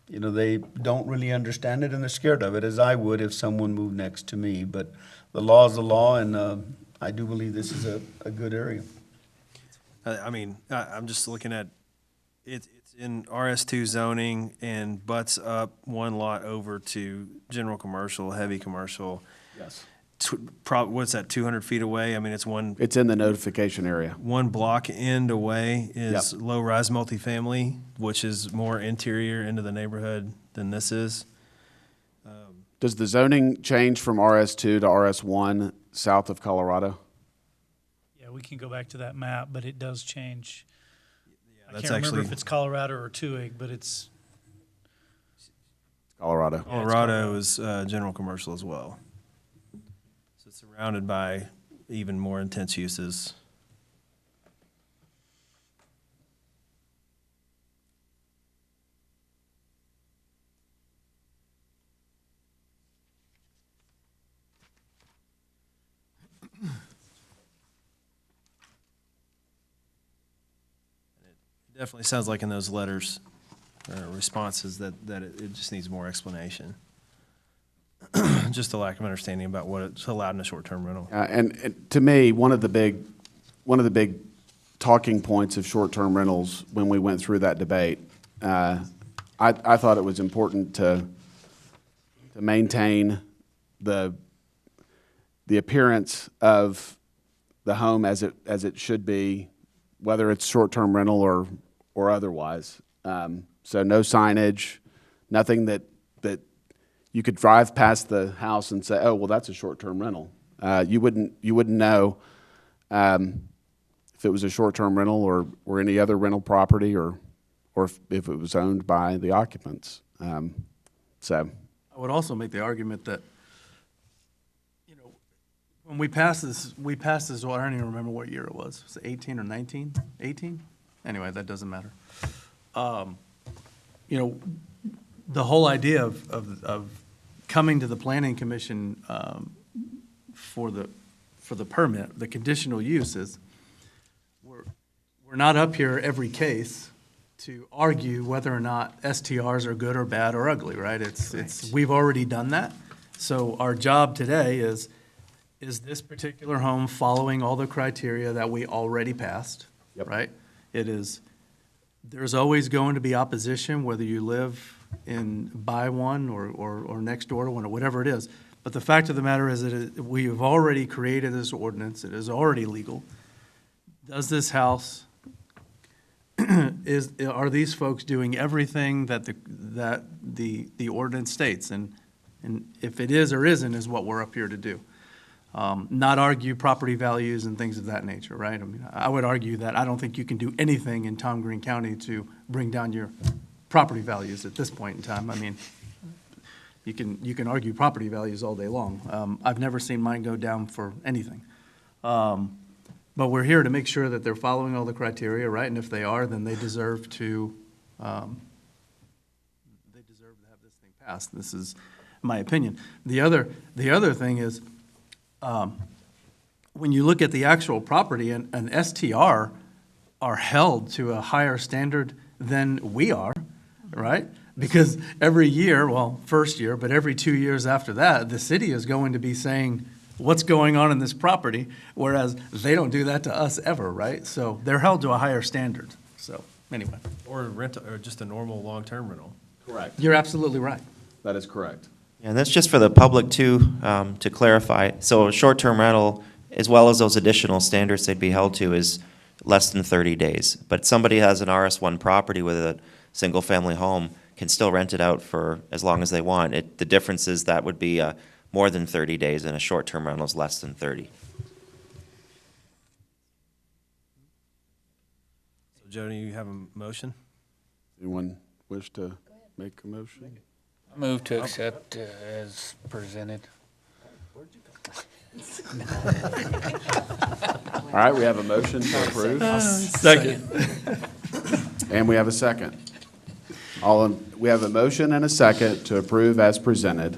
they don't really understand it and they're scared of it, as I would if someone moved next to me. But the law is the law, and I do believe this is a good area. I'm just looking at, it's in RS2 zoning and butts up one lot over to general commercial, heavy commercial. Yes. What's that, 200 feet away? It's one. It's in the notification area. One block end away is Yep. low-rise multifamily, which is more interior into the neighborhood than this is. Does the zoning change from RS2 to RS1 south of Colorado? Yeah, we can go back to that map, but it does change. I that's can't remember actually- if it's Colorado or Tuig, but it's. Colorado. Colorado is general commercial as well. So it's surrounded by even more intense uses. It definitely sounds like in those letters, responses, that it just needs more explanation. Just a lack of understanding about what it's allowed in a short-term rental. And to me, one of the big talking points of short-term rentals when we went through that debate, I thought it was important to maintain the appearance of the home as it should be, whether it's short-term rental or otherwise. So no signage, Nothing that you could drive past the house and say, oh, well, that's a short-term rental. You wouldn't know if it was a short-term rental or any other rental property or if it was owned by the occupants. So I would also make the argument that, when we passed this, well, I don't even remember what year it was. Was it 18 or 19? 18? Anyway, that doesn't matter. The whole idea of coming to the planning commission for the permit, the conditional uses, we're not up here every case to argue whether or not STRs are good or bad or ugly, right? We've already done that. So our job today is this particular home following all the criteria that we already passed, right? There's always going to be opposition, whether you live by one or next door to one or whatever it is. But the fact of the matter is that we have already created this ordinance. It is already legal. Does this house, are these folks doing everything that the ordinance states? And if it is or isn't is what we're up here to do. Not argue property values and things of that nature, right? I mean, I would argue that I don't think you can do anything in Tom Green County to bring down your property values at this point in time. I mean, you can argue property values all day long. I've never seen mine go down for anything. But we're here to make sure that they're following all the criteria, right? And if they are, then they deserve to have this thing passed. This is my opinion. The other thing is, when you look at the actual property, an STR are held to a higher standard than we are, right? Because every year, well, first year, but every 2 years after that, the city is going to be saying what's going on in this property, whereas they don't do that to us ever, right? So they're held to a higher standard. So anyway. Or just a normal long-term rental. Correct. You're absolutely right. That is correct. And that's just for the public too, to clarify. So a short-term rental, as well as those additional standards they'd be held to, is less than 30 days. But somebody has an RS1 property with a single-family home can still rent it out for as long as they want. The difference is that would be more than 30 days, and a short-term rental is less than 30. So, Jody, you have a motion? Anyone wish to make a motion? I move to accept as presented. All right, we have a motion to approve. Second. And we have a second. We have a motion and a second to approve as presented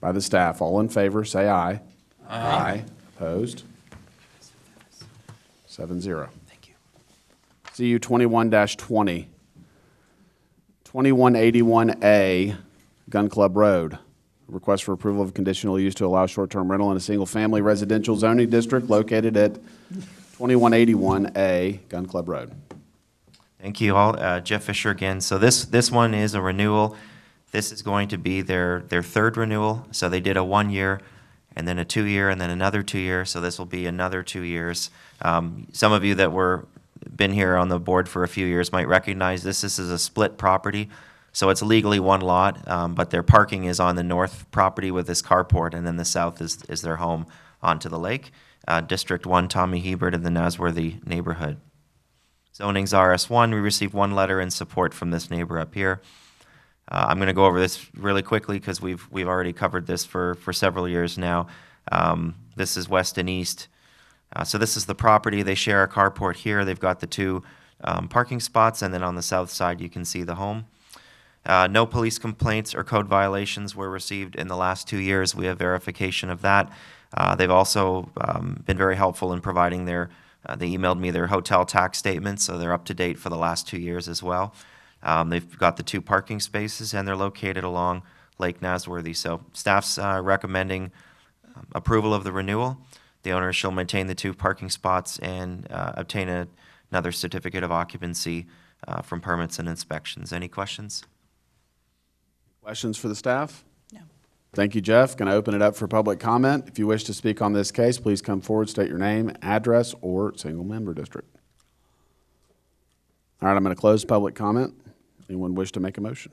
by the staff. All in favor, say aye. Aye. Opposed? 7-0. Thank you. CU 21-20. 2181A, Gun Club Road. Request for approval of conditional use to allow short-term rental in a single-family residential zoning district located at 2181A, Gun Club Road. Thank you all. Jeff Fisher again. So this one is a renewal. This is going to be their third renewal. So they did a 1 year, and then a 2 year, and then another 2 year. So this will be another 2 years. Some of you that been here on the board for a few years might recognize this. This is a split property. So it's legally one lot, but their parking is on the north property with this carport, and then the south is their home onto the lake. District 1, Tommy Hebert in the Nasworthy neighborhood. Zonings Rs1, we received one letter in support from this neighbor up here. I'm going to go over this really quickly because we've already covered this for several years now. This is west and east. So this is the property. They share a carport here. They've got the two parking spots, and then on the south side you can see the home. No police complaints or code violations were received in the last 2 years. We have verification of that. They've also been very helpful in providing they emailed me their hotel tax statements, so they're up to date for the last 2 years as well. They've got the two parking spaces, and they're located along Lake Nasworthy. So staff's recommending approval of the renewal. The owner shall maintain the two parking spots and obtain another certificate of occupancy from permits and inspections. Any questions? Questions for the staff? No. Thank you, Jeff. Going to open it up for public comment. If you wish to speak on this case, please come forward, state your name, address, or single-member district. All right, I'm going to close public comment. Anyone wish to make a motion?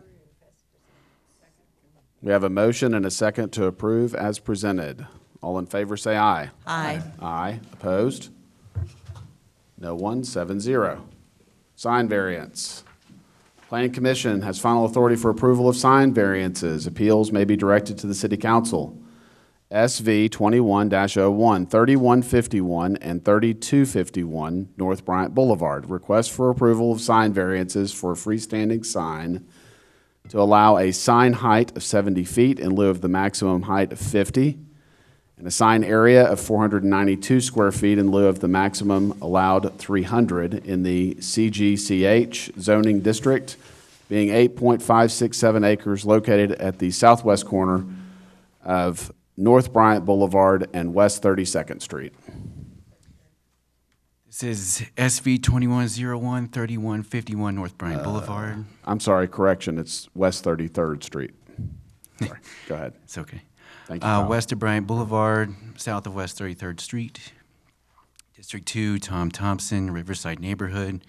We have a motion and a second to approve as presented. All in favor, say aye. Aye. Aye. Opposed? No one, 7-0. Sign variance. Planning Commission has final authority for approval of sign variances. Appeals may be directed to the City Council. SV 21-01, 3151 and 3251 North Bryant Boulevard. Request for approval of sign variances for a freestanding sign to allow a sign height of 70 feet in lieu of the maximum height of 50, and a sign area of 492 square feet in lieu of the maximum allowed 300 in the CGCH zoning district, being 8.567 acres located at the southwest corner of North Bryant Boulevard and West 32nd Street. This is SV 2101, 3151 North Bryant Boulevard. I'm sorry, correction, it's West 33rd Street. Sorry, go ahead. It's okay. Thank you, Kyle. West of Bryant Boulevard, south of West 33rd Street. District 2, Tom Thompson, Riverside Neighborhood.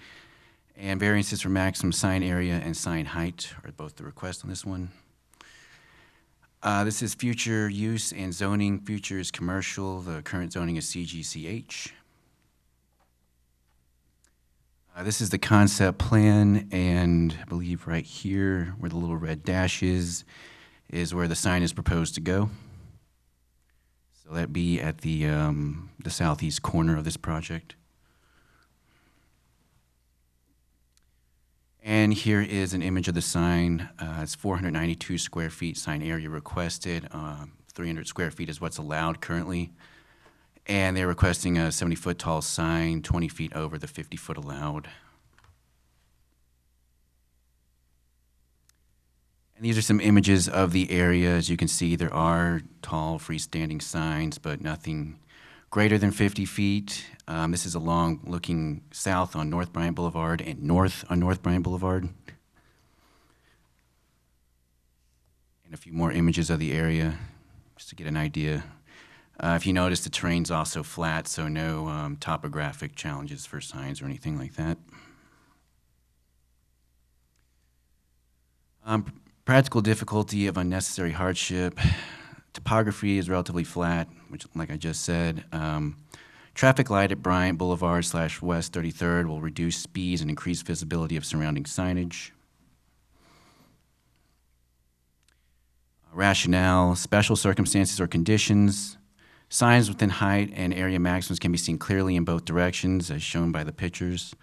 And variances for maximum sign area and sign height are both the request on this one. This is future use and zoning. Future is commercial. The current zoning is CGCH. This is the concept plan, and I believe right here where the little red dash is where the sign is proposed to go. So that'd be at the southeast corner of this project. And here is an image of the sign. It's 492 square feet sign area requested. 300 square feet is what's allowed currently. And they're requesting a 70-foot tall sign, 20 feet over the 50-foot allowed. And these are some images of the area. As you can see, there are tall freestanding signs, but nothing greater than 50 feet. This is along looking south on North Bryant Boulevard and north on North Bryant Boulevard. And a few more images of the area, just to get an idea. If you notice, the terrain's also flat, so no topographic challenges for signs or anything like that. Practical difficulty of unnecessary hardship. Topography is relatively flat, which, like I just said. Traffic light at Bryant Boulevard / West 33rd will reduce speeds and increase visibility of surrounding signage. Rationale, special circumstances or conditions. Signs within height and area maximums can be seen clearly in both directions, as shown by the pictures.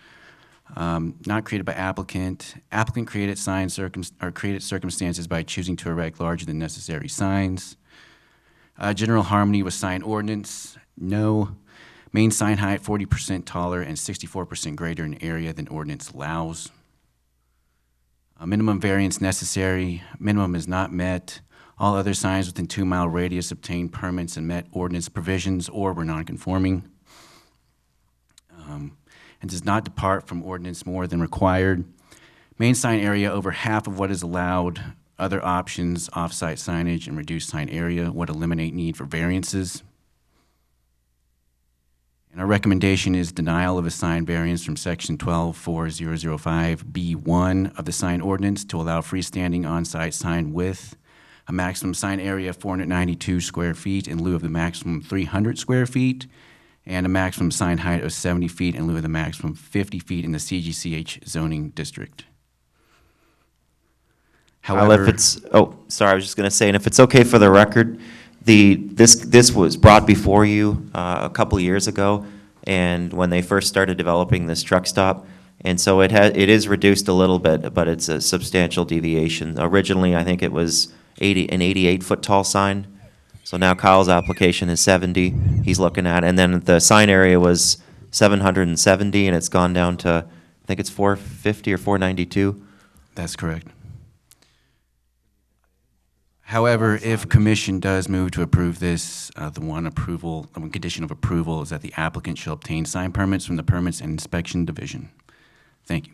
Not created by applicant. Applicant created signs created circumstances by choosing to erect larger than necessary signs. General harmony with sign ordinance, no. Main sign height 40% taller and 64% greater in area than ordinance allows. Minimum variance necessary, minimum is not met. All other signs within 2-mile radius obtained permits and met ordinance provisions or were non-conforming. And does not depart from ordinance more than required. Main sign area over half of what is allowed. Other options, off-site signage and reduced sign area would eliminate need for variances. And our recommendation is denial of a sign variance from section 124005B1 of the sign ordinance to allow freestanding on-site sign width, a maximum sign area of 492 square feet in lieu of the maximum 300 square feet, and a maximum sign height of 70 feet in lieu of the maximum 50 feet in the CGCH zoning district. However, if it's, oh, sorry, I was just going to say, and if it's okay for the record, this was brought before you a couple of years ago, and when they first started developing this truck stop, and so it is reduced a little bit, but it's a substantial deviation. Originally, I think it was an 88-foot tall sign, so now Kyle's application is 70. He's looking at, and then the sign area was 770, and it's gone down to, I think it's 450 or 492. That's correct. However, if commission does move to approve this, the one condition of approval is that the applicant shall obtain sign permits from the Permits and Inspection Division. Thank you.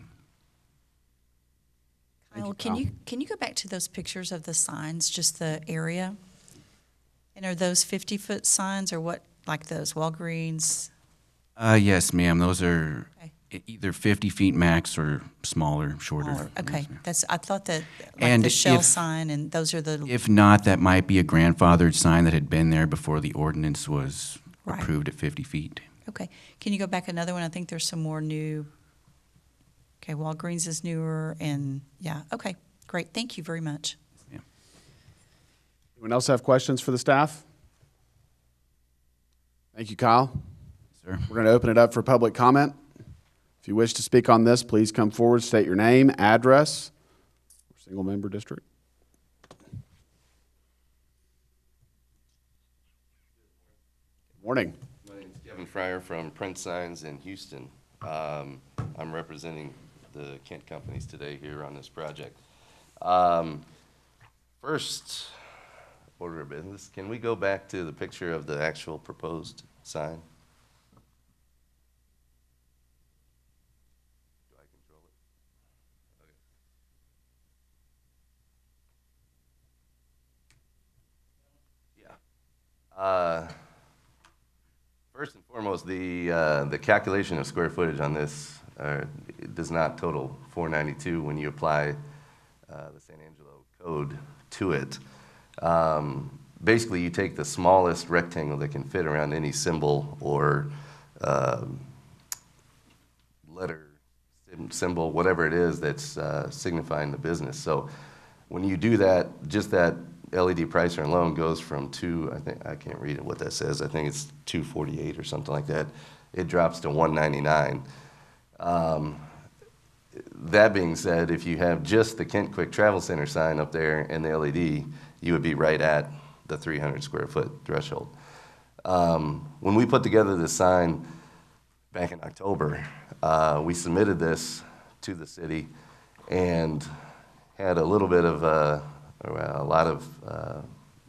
Kyle, can you go back to those pictures of the signs, just the area? And are those 50-foot signs or what, like those Walgreens? Yes, ma'am. Those are Either 50 feet max or smaller, shorter. Smaller. Okay, that's, I thought that, like And the shell if- sign, and those are the, If not, that might be a grandfathered sign that had been there before the ordinance was Right. approved at 50 feet. okay. Can you go back another one? I think there's some more new. Okay, Walgreens is newer, and, yeah, okay, great, thank you very much. Anyone else have questions for the staff? Thank you, Kyle. Sir. We're going to open it up for public comment. If you wish to speak on this, please come forward, state your name, address, single member district. Morning. My name is Kevin Fryer from Prince Signs in Houston. I'm representing the Kent companies today here on this project. First order of business, can we go back to the picture of the actual proposed sign? Do I control it? Okay. Yeah. First and foremost, the calculation of square footage on this it does not total 492 when you apply the San Angelo code to it. Basically, you take the smallest rectangle that can fit around any symbol or letter, symbol, whatever it is that's signifying the business. So when you do that, just that LED pricer alone goes from I can't read it what that says. I think it's 248 or something like that. It drops to 199. That being said, if you have just the Kent Quick Travel Center sign up there and the LED, you would be right at the 300 square foot threshold. When we put together this sign back in October, we submitted this to the city and had a little bit of a lot of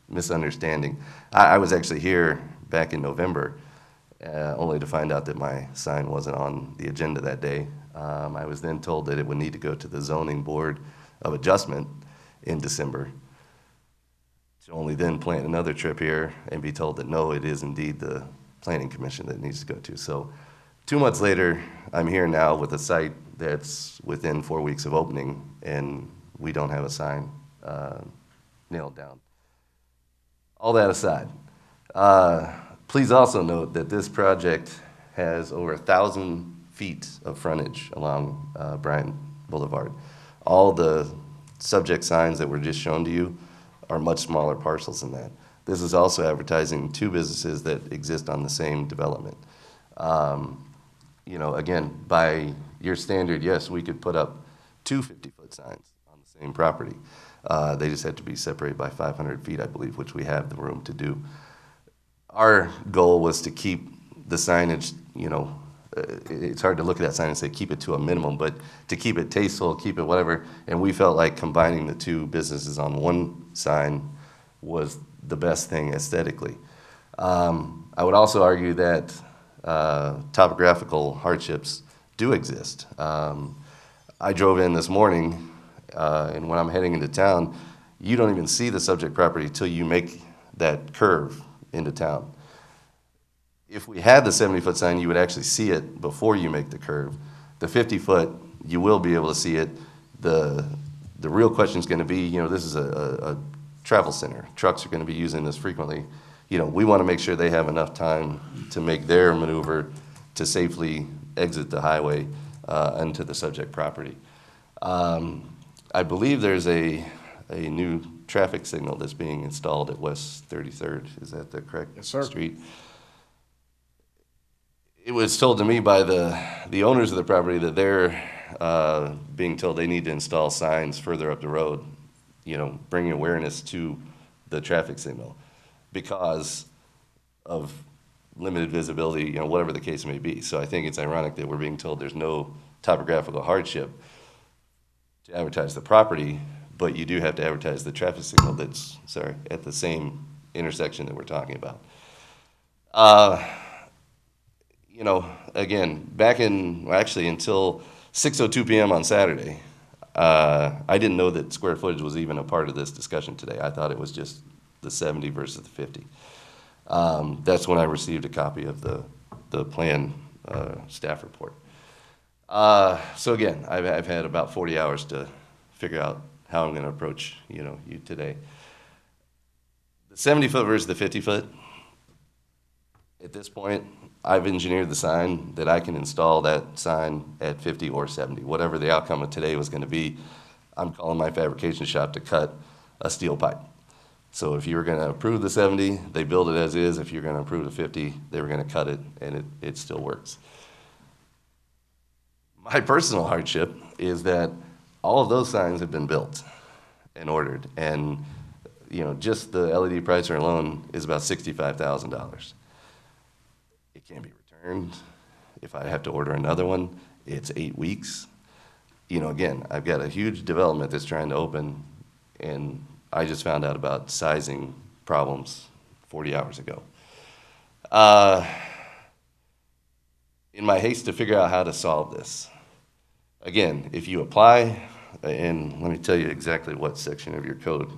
misunderstanding. I was actually here back in November, only to find out that my sign wasn't on the agenda that day. I was then told that it would need to go to the Zoning Board of Adjustment in December, to only then plan another trip here and be told that no, it is indeed the Planning Commission that it needs to go to. So 2 months later, I'm here now with a site that's within 4 weeks of opening, and we don't have a sign nailed down. All that aside, please also note that this project has over 1,000 feet of frontage along Bryant Boulevard. All the subject signs that were just shown to you are much smaller parcels than that. This is also advertising 2 businesses that exist on the same development. You know, again, by your standard, yes, we could put up 2 50-foot signs on the same property. They just had to be separated by 500 feet, I believe, which we have the room to do. Our goal was to keep the signage, you know, it's hard to look at that sign and say keep it to a minimum, but to keep it tasteful, keep it whatever, and we felt like combining the 2 businesses on one sign was the best thing aesthetically. I would also argue that topographical hardships do exist. I drove in this morning, and when I'm heading into town, you don't even see the subject property till you make that curve into town. If we had the 70-foot sign, you would actually see it before you make the curve. The 50-foot, you will be able to see it. The real question is going to be, you know, this is a travel center. Trucks are going to be using this frequently. You know, we want to make sure they have enough time to make their maneuver to safely exit the highway into the subject property. I believe there's a new traffic signal that's being installed at West 33rd. Is that the correct street? It was told to me by the owners of the property that they're being told they need to install signs further up the road, you know, bringing awareness to the traffic signal because of limited visibility, you know, whatever the case may be. So I think it's ironic that we're being told there's no topographical hardship to advertise the property, but you do have to advertise the traffic signal that's, at the same intersection that we're talking about. You know, again, back in, well, actually until 6:02 p.m. on Saturday, I didn't know that square footage was even a part of this discussion today. I thought it was just the 70 versus the 50. That's when I received a copy of the plan staff report. So again, I've had about 40 hours to figure out how I'm going to approach, you today. The 70-foot versus the 50-foot, at this point, I've engineered the sign that I can install that sign at 50 or 70. Whatever the outcome of today was going to be, I'm calling my fabrication shop to cut a steel pipe. So if you were going to approve the 70, they build it as is. If you're going to approve the 50, they were going to cut it, and it still works. My personal hardship is that all of those signs have been built and ordered, and just the LED pricer alone is about $65,000. It can't be returned. If I have to order another one, it's 8 weeks. Again, I've got a huge development that's trying to open, and I just found out about sizing problems 40 hours ago. In my haste to figure out how to solve this, again, if you apply, and let me tell you exactly what section of your code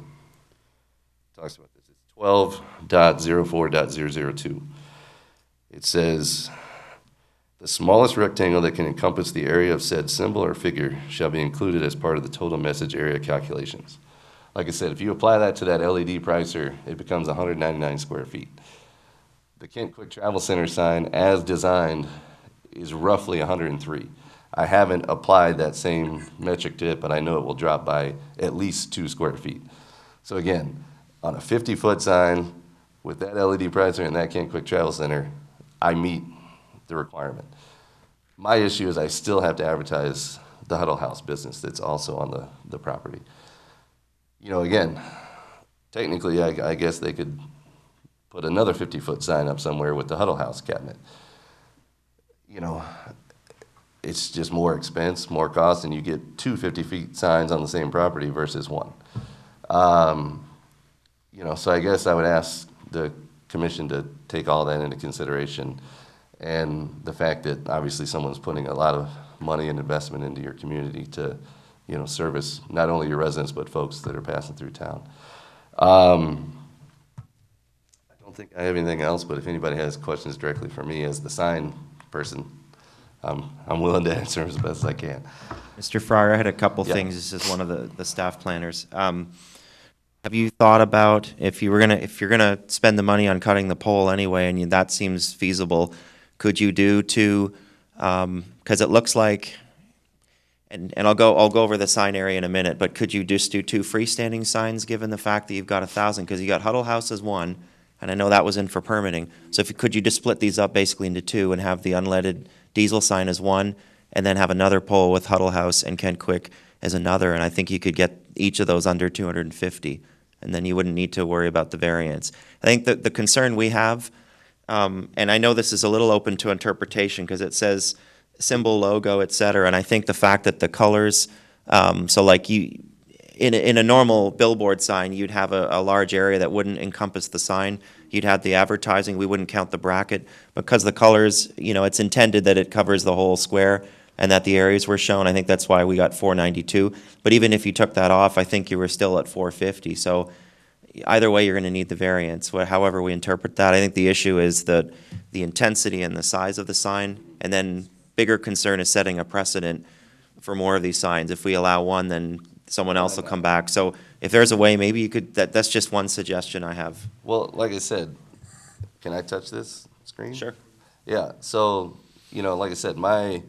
talks about this. It's 12.04.002. It says, the smallest rectangle that can encompass the area of said symbol or figure shall be included as part of the total message area calculations. Like I said, if you apply that to that LED pricer, it becomes 199 square feet. The Kent Quick Travel Center sign, as designed, is roughly 103. I haven't applied that same metric to it, but I know it will drop by at least 2 square feet. So again, on a 50-foot sign with that LED pricer and that Kent Quick Travel Center, I meet the requirement. My issue is I still have to advertise the Huddle House business that's also on the property. Again, technically, I guess they could put another 50-foot sign up somewhere with the Huddle House cabinet. It's just more expense, more cost, and you get 2 50-foot signs on the same property versus one. So I guess I would ask the commission to take all that into consideration, and the fact that obviously someone's putting a lot of money and investment into your community to, service not only your residents but folks that are passing through town. I don't think I have anything else, but if anybody has questions directly for me as the sign person, I'm willing to answer as best as I can. Mr. Fryer, I had a couple Yeah. things. This is one of the staff planners. Have you thought about if you're gonna spend the money on cutting the pole anyway, and that seems feasible, could you do to, because it looks like, and I'll go over the sign area in a minute, but could you just do 2 freestanding signs given the fact that you've got 1,000? Because you got Huddle House as one, and I know that was in for permitting. So could you just split these up basically into 2 and have the unleaded diesel sign as one, and then have another pole with Huddle House and Kent Quick as another? And I think you could get each of those under 250, and then you wouldn't need to worry about the variance. I think the concern we have, and I know this is a little open to interpretation because it says symbol, logo, et cetera, and I think the fact that the colors, so like in a normal billboard sign, you'd have a large area that wouldn't encompass the sign. You'd have the advertising, we wouldn't count the bracket. Because the colors, it's intended that it covers the whole square and that the areas were shown. I think that's why we got 492. But even if you took that off, I think you were still at 450. So either way, you're going to need the variance, however we interpret that. I think the issue is the intensity and the size of the sign, and then bigger concern is setting a precedent for more of these signs. If we allow one, then someone else will come back. So if there's a way, maybe you could, that's just one suggestion I have. Well, like I said, can I touch this screen? Sure. Yeah, so, like I said, my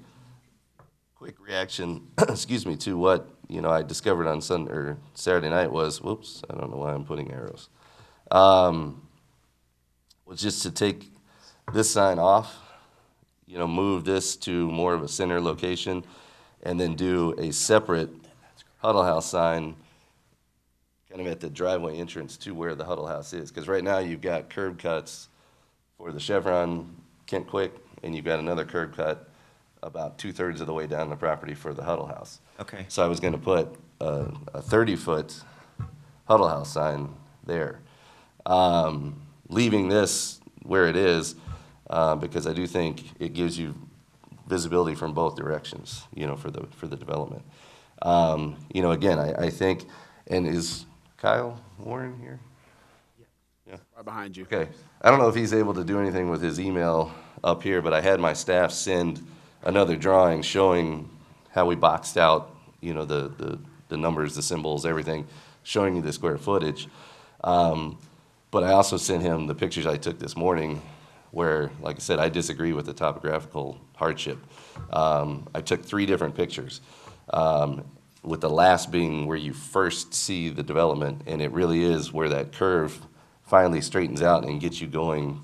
quick reaction, excuse me, to what, I discovered on Saturday night was, whoops, I don't know why I'm putting arrows, was just to take this sign off, move this to more of a center location, and then do a separate Huddle House sign kind of at the driveway entrance to where the Huddle House is. Because right now you've got curb cuts for the Chevron Kent Quick, and you've got another curb cut about 2/3 of the way down the property for the Huddle House. Okay. So I was going to put a 30-foot Huddle House sign there, leaving this where it is, because I do think it gives you visibility from both directions, for the development. Again, I think, and is Kyle Warren here? Yeah. Right behind you. Okay. I don't know if he's able to do anything with his email up here, but I had my staff send another drawing showing how we boxed out, you know, the numbers, the symbols, everything, showing you the square footage. But I also sent him the pictures I took this morning where, like I said, I disagree with the topographical hardship. I took 3 different pictures, with the last being where you first see the development, and it really is where that curve finally straightens out and gets you going,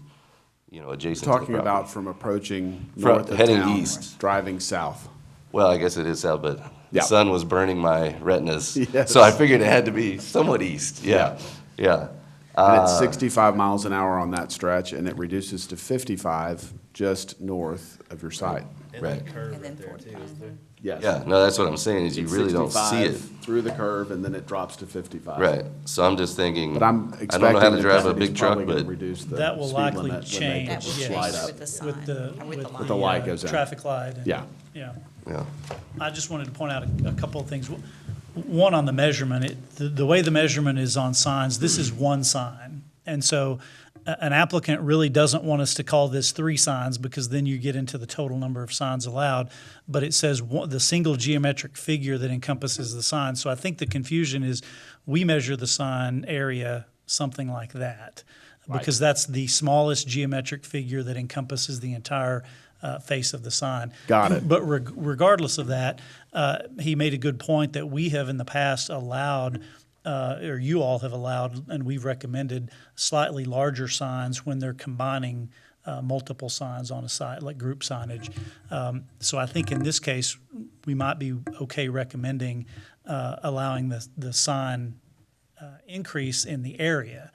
you know, adjacent to the Talking property. about from approaching From north of heading town, east. driving south. Well, I guess it is south, but Yeah. the sun was burning my retinas, Yes. so I figured it had to be somewhat east. Yeah, yeah. And it's 65 miles an hour on that stretch, and it reduces to 55 just north of your site. Right. And then 45. Yes. Yeah, no, that's what I'm saying, is you It's really don't see it. 65 through the curve, and then it drops to 55. Right, so I'm just thinking, But I'm I don't know how expecting to that drive the a city's big truck, probably gonna but reduce the That will speed likely limit when they change, put the yes, slide up. With the sign. with the, With the light goes in. traffic light. and- Yeah. Yeah. yeah. I just wanted to point out a couple of things. One, on the measurement, the way the measurement is on signs, this is one sign. And so an applicant really doesn't want us to call this 3 signs because then you get into the total number of signs allowed. But it says the single geometric figure that encompasses the sign. So I think the confusion is we measure the sign area something like that. Because that's the smallest geometric figure that encompasses the entire face of the sign. Got it. But regardless of that, he made a good point that we have in the past allowed, or you all have allowed, and we've recommended slightly larger signs when they're combining multiple signs on a site, like group signage. So I think in this case, we might be okay recommending allowing the sign increase in the area.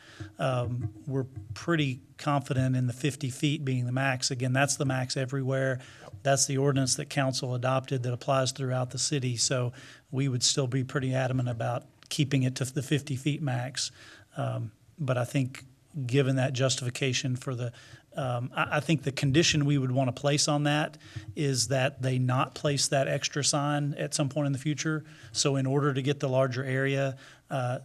We're pretty confident in the 50 feet being the max. Again, that's the max everywhere. That's the ordinance that council adopted that applies throughout the city. So we would still be pretty adamant about keeping it to the 50 feet max. But I think given that justification for the, I think the condition we would want to place on that is that they not place that extra sign at some point in the future. So in order to get the larger area,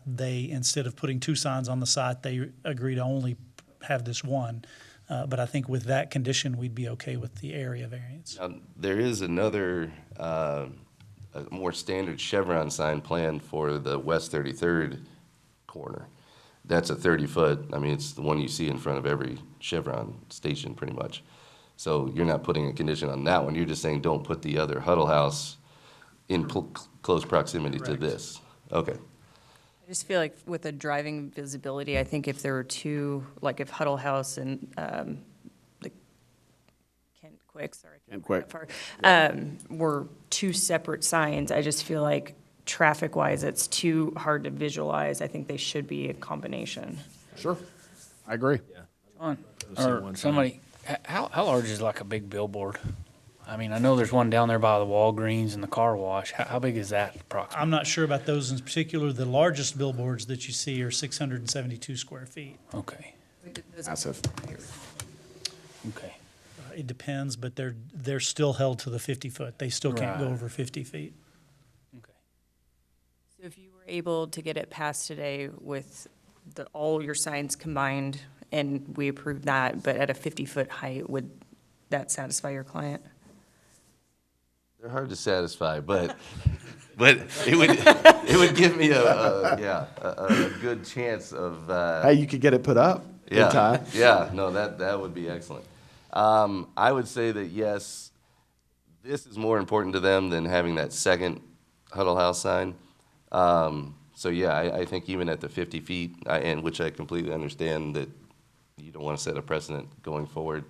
they, instead of putting 2 signs on the site, they agree to only have this one. But I think with that condition, we'd be okay with the area variance. Now, there is another, a more standard chevron sign planned for the West 33rd corner. That's a 30-foot, I mean, it's the one you see in front of every chevron station, pretty much. So you're not putting a condition on that one, you're just saying don't put the other Huddle House in close proximity to this. Okay. I just feel like with the driving visibility, I think if there were 2, like if Huddle House and the Kent Quick, sorry, I can't Quick. go that far, were 2 separate signs, I just feel like traffic-wise, it's too hard to visualize. I think they should be a combination. Sure, I agree. Or somebody, how large is like a big billboard? I mean, I know there's one down there by the Walgreens and the car wash. How big is that approximately? I'm not sure about those in particular. The largest billboards that you see are 672 square feet. Okay. Massive. Okay. It depends, but they're still held to the 50 foot. They still can't go Right. over 50 feet. So if you were able to get it passed today with all your signs combined, and we approved that, but at a 50-foot height, would that satisfy your client? They're hard to satisfy, but it would give me a good chance of. Hey, you could get it put up in time. Yeah, no, that would be excellent. I would say that yes, this is more important to them than having that second Huddle House sign. So yeah, I think even at the 50 feet, and which I completely understand that you don't want to set a precedent going forward.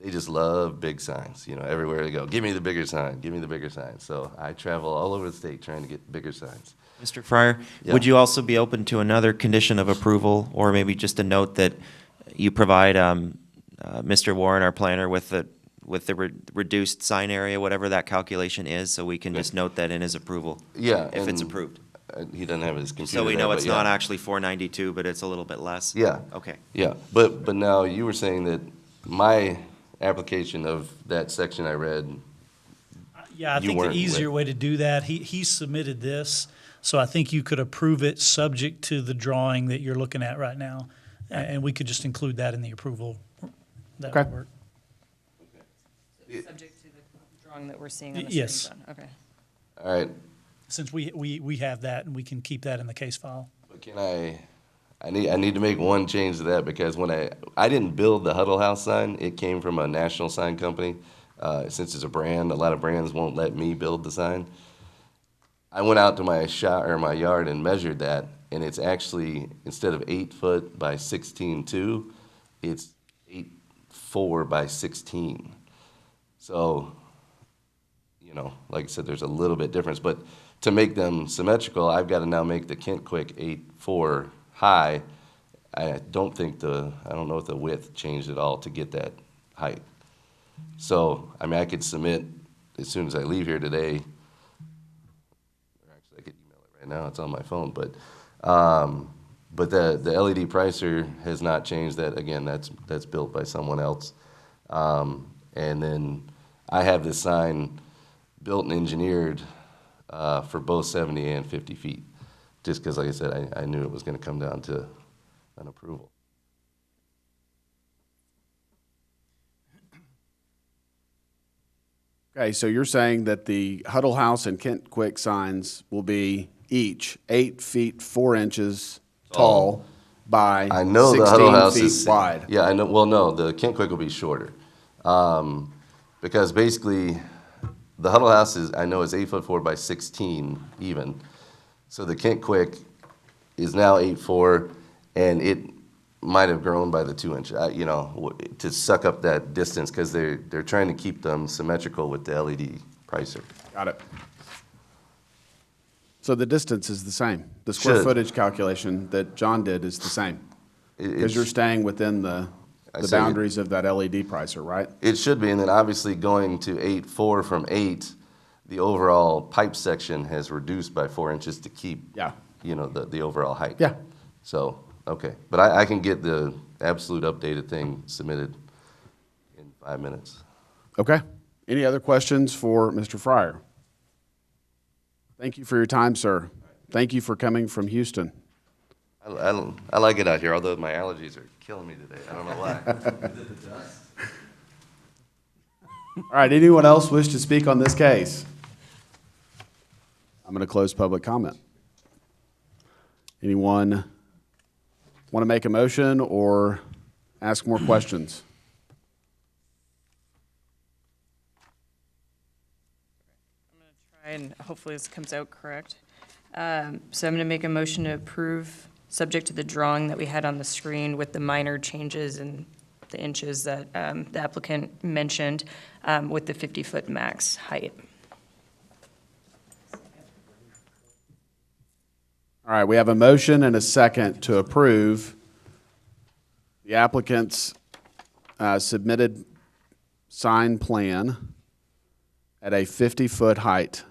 They just love big signs, you know, everywhere they go. Give me the bigger sign, give me the bigger sign. So I travel all over the state trying to get bigger signs. Mr. Fryer, Yeah. would you also be open to another condition of approval, or maybe just a note that you provide Mr. Warren, our planner, with the reduced sign area, whatever that calculation is, so we can just note that in his approval? Yeah. If it's and, approved. He doesn't have his computer So we know there, it's but not yeah. actually 492, but it's a little bit less? Yeah. Okay. Yeah, but now you were saying that my application of that section I read. Yeah, I think the easier way to do that, he submitted this, so I think you could approve it subject to the drawing that you're looking at right now. And we could just include that in the approval. That would work. Subject to the drawing that we're seeing on the Yes. screen, John. Okay. All right, Since we have that and we can keep that in the case file. but can I need to make one change to that because when I didn't build the Huddle House sign, it came from a national sign company. Since it's a brand, a lot of brands won't let me build the sign. I went out to my yard and measured that, and it's actually, instead of 8 foot by 16.2, it's 8.4 by 16. So, you know, like I said, there's a little bit difference, but to make them symmetrical, I've got to now make the Kent Quick 8.4 high. I don't know if the width changed at all to get that height. So, I mean, I could submit as soon as I leave here today. Or actually, I could email it right now. It's on my phone. But the LED pricer has not changed that. Again, that's built by someone else. And then I have this sign built and engineered for both 70 and 50 feet. Just because, like I said, I knew it was going to come down to an approval. Okay, so you're saying that the Huddle House and Kent Quick signs will be each 8 feet 4 inches tall by I know the Huddle House 16 is feet wide. Yeah, I know. Well, no, the Kent Quick will be shorter, because basically the Huddle House is 8'4" by 16 even. So the Kent Quick is now 8'4", and it might have grown by the 2 inch, to suck up that distance because they're trying to keep them symmetrical with the LED pricer. Got it. So the distance is the same. The square Should. footage calculation that John did is the same. Because you're staying within the boundaries of that LED pricer, right? It should be, and then obviously going to 8'4" from 8, the overall pipe section has reduced by 4 inches to keep, the overall height. Yeah. So, okay, but I can get the absolute updated thing submitted in 5 minutes. Okay. Any other questions for Mr. Fryer? Thank you for your time, sir. Thank you for coming from Houston. I like it out here, although my allergies are killing me today. I don't know why. Is it the dust? All right, anyone else wish to speak on this case? I'm going to close public comment. Anyone want to make a motion or ask more questions? Try and hopefully this comes out correct. So I'm going to make a motion to approve, subject to the drawing that we had on the screen with the minor changes and the inches that the applicant mentioned, with the 50-foot max height. All right, we have a motion and a second to approve the applicant's submitted sign plan at a 50-foot height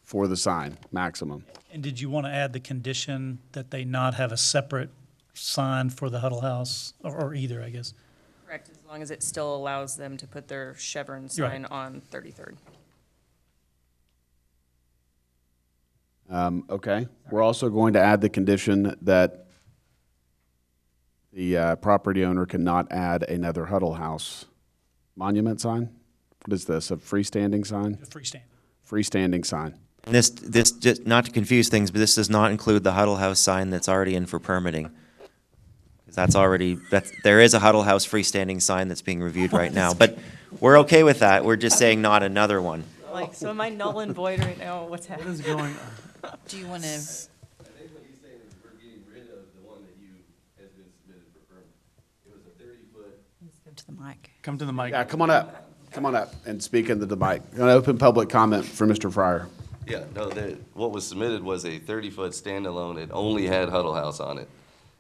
for the sign, maximum. And did you want to add the condition that they not have a separate sign for the Huddle House, or either, I guess? Correct, as long as it still allows them to put their chevron Right. sign on 33rd. Okay. We're also going to add the condition that the property owner cannot add another Huddle House monument sign. What is this, a freestanding sign? Freestanding. Freestanding sign. This just not to confuse things, but this does not include the Huddle House sign that's already in for permitting. 'Cause there is a Huddle House freestanding sign that's being reviewed right now, but we're okay with that. We're just saying not another one. Like, so am I null and void right now? What's happening? What is going on? Do you want to, I think what he's saying is we're getting rid of the one that has been submitted for permit. It was a 30-foot. go to the mic? Come to the mic. Yeah, come on up. Come on up and speak into the mic. Going to open public comment for Mr. Fryer. Yeah, no, what was submitted was a 30-foot standalone. It only had Huddle House on it.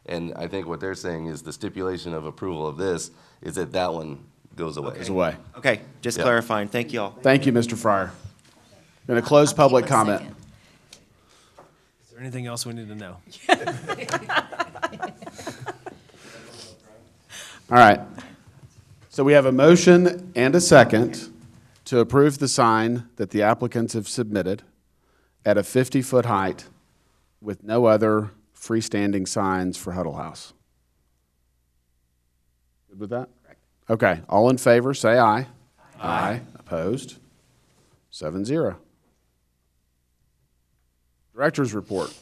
And I think what they're saying is the stipulation of approval of this is that that one goes away. Goes away. Okay, just Yeah. clarifying. Thank you all. Thank you, Mr. Fryer. Going to close public comment. Is there anything else we need to know? All right. So we have a motion and a second to approve the sign that the applicants have submitted at a 50-foot height with no other freestanding signs for Huddle House. Good with that? Correct. Okay. All in favor, say aye. Aye. Opposed? 7-0. Director's report.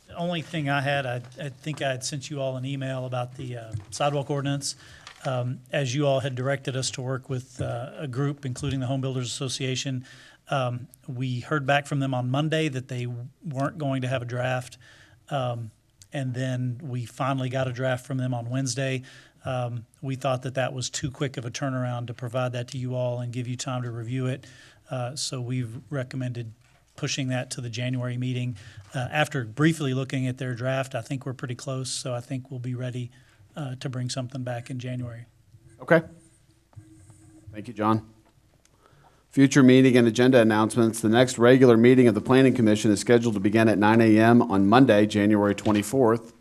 The only thing I had, I think I had sent you all an email about the sidewalk ordinance. As you all had directed us to work with a group, including the Home Builders Association, we heard back from them on Monday that they weren't going to have a draft. And then we finally got a draft from them on Wednesday. We thought that that was too quick of a turnaround to provide that to you all and give you time to review it. So we've recommended pushing that to the January meeting. After briefly looking at their draft, I think we're pretty close, so I think we'll be ready to bring something back in January. Okay. Thank you, John. Future meeting and agenda announcements. The next regular meeting of the Planning Commission is scheduled to begin at 9 a.m. on Monday, January 24th,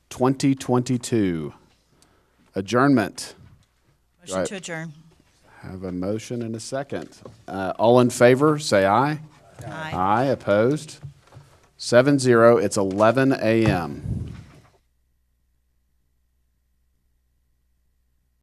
2022. Adjournment. Motion to adjourn. Have a motion and a second. All in favor, say aye. Aye. Aye. Opposed? 7-0. It's 11 a.m.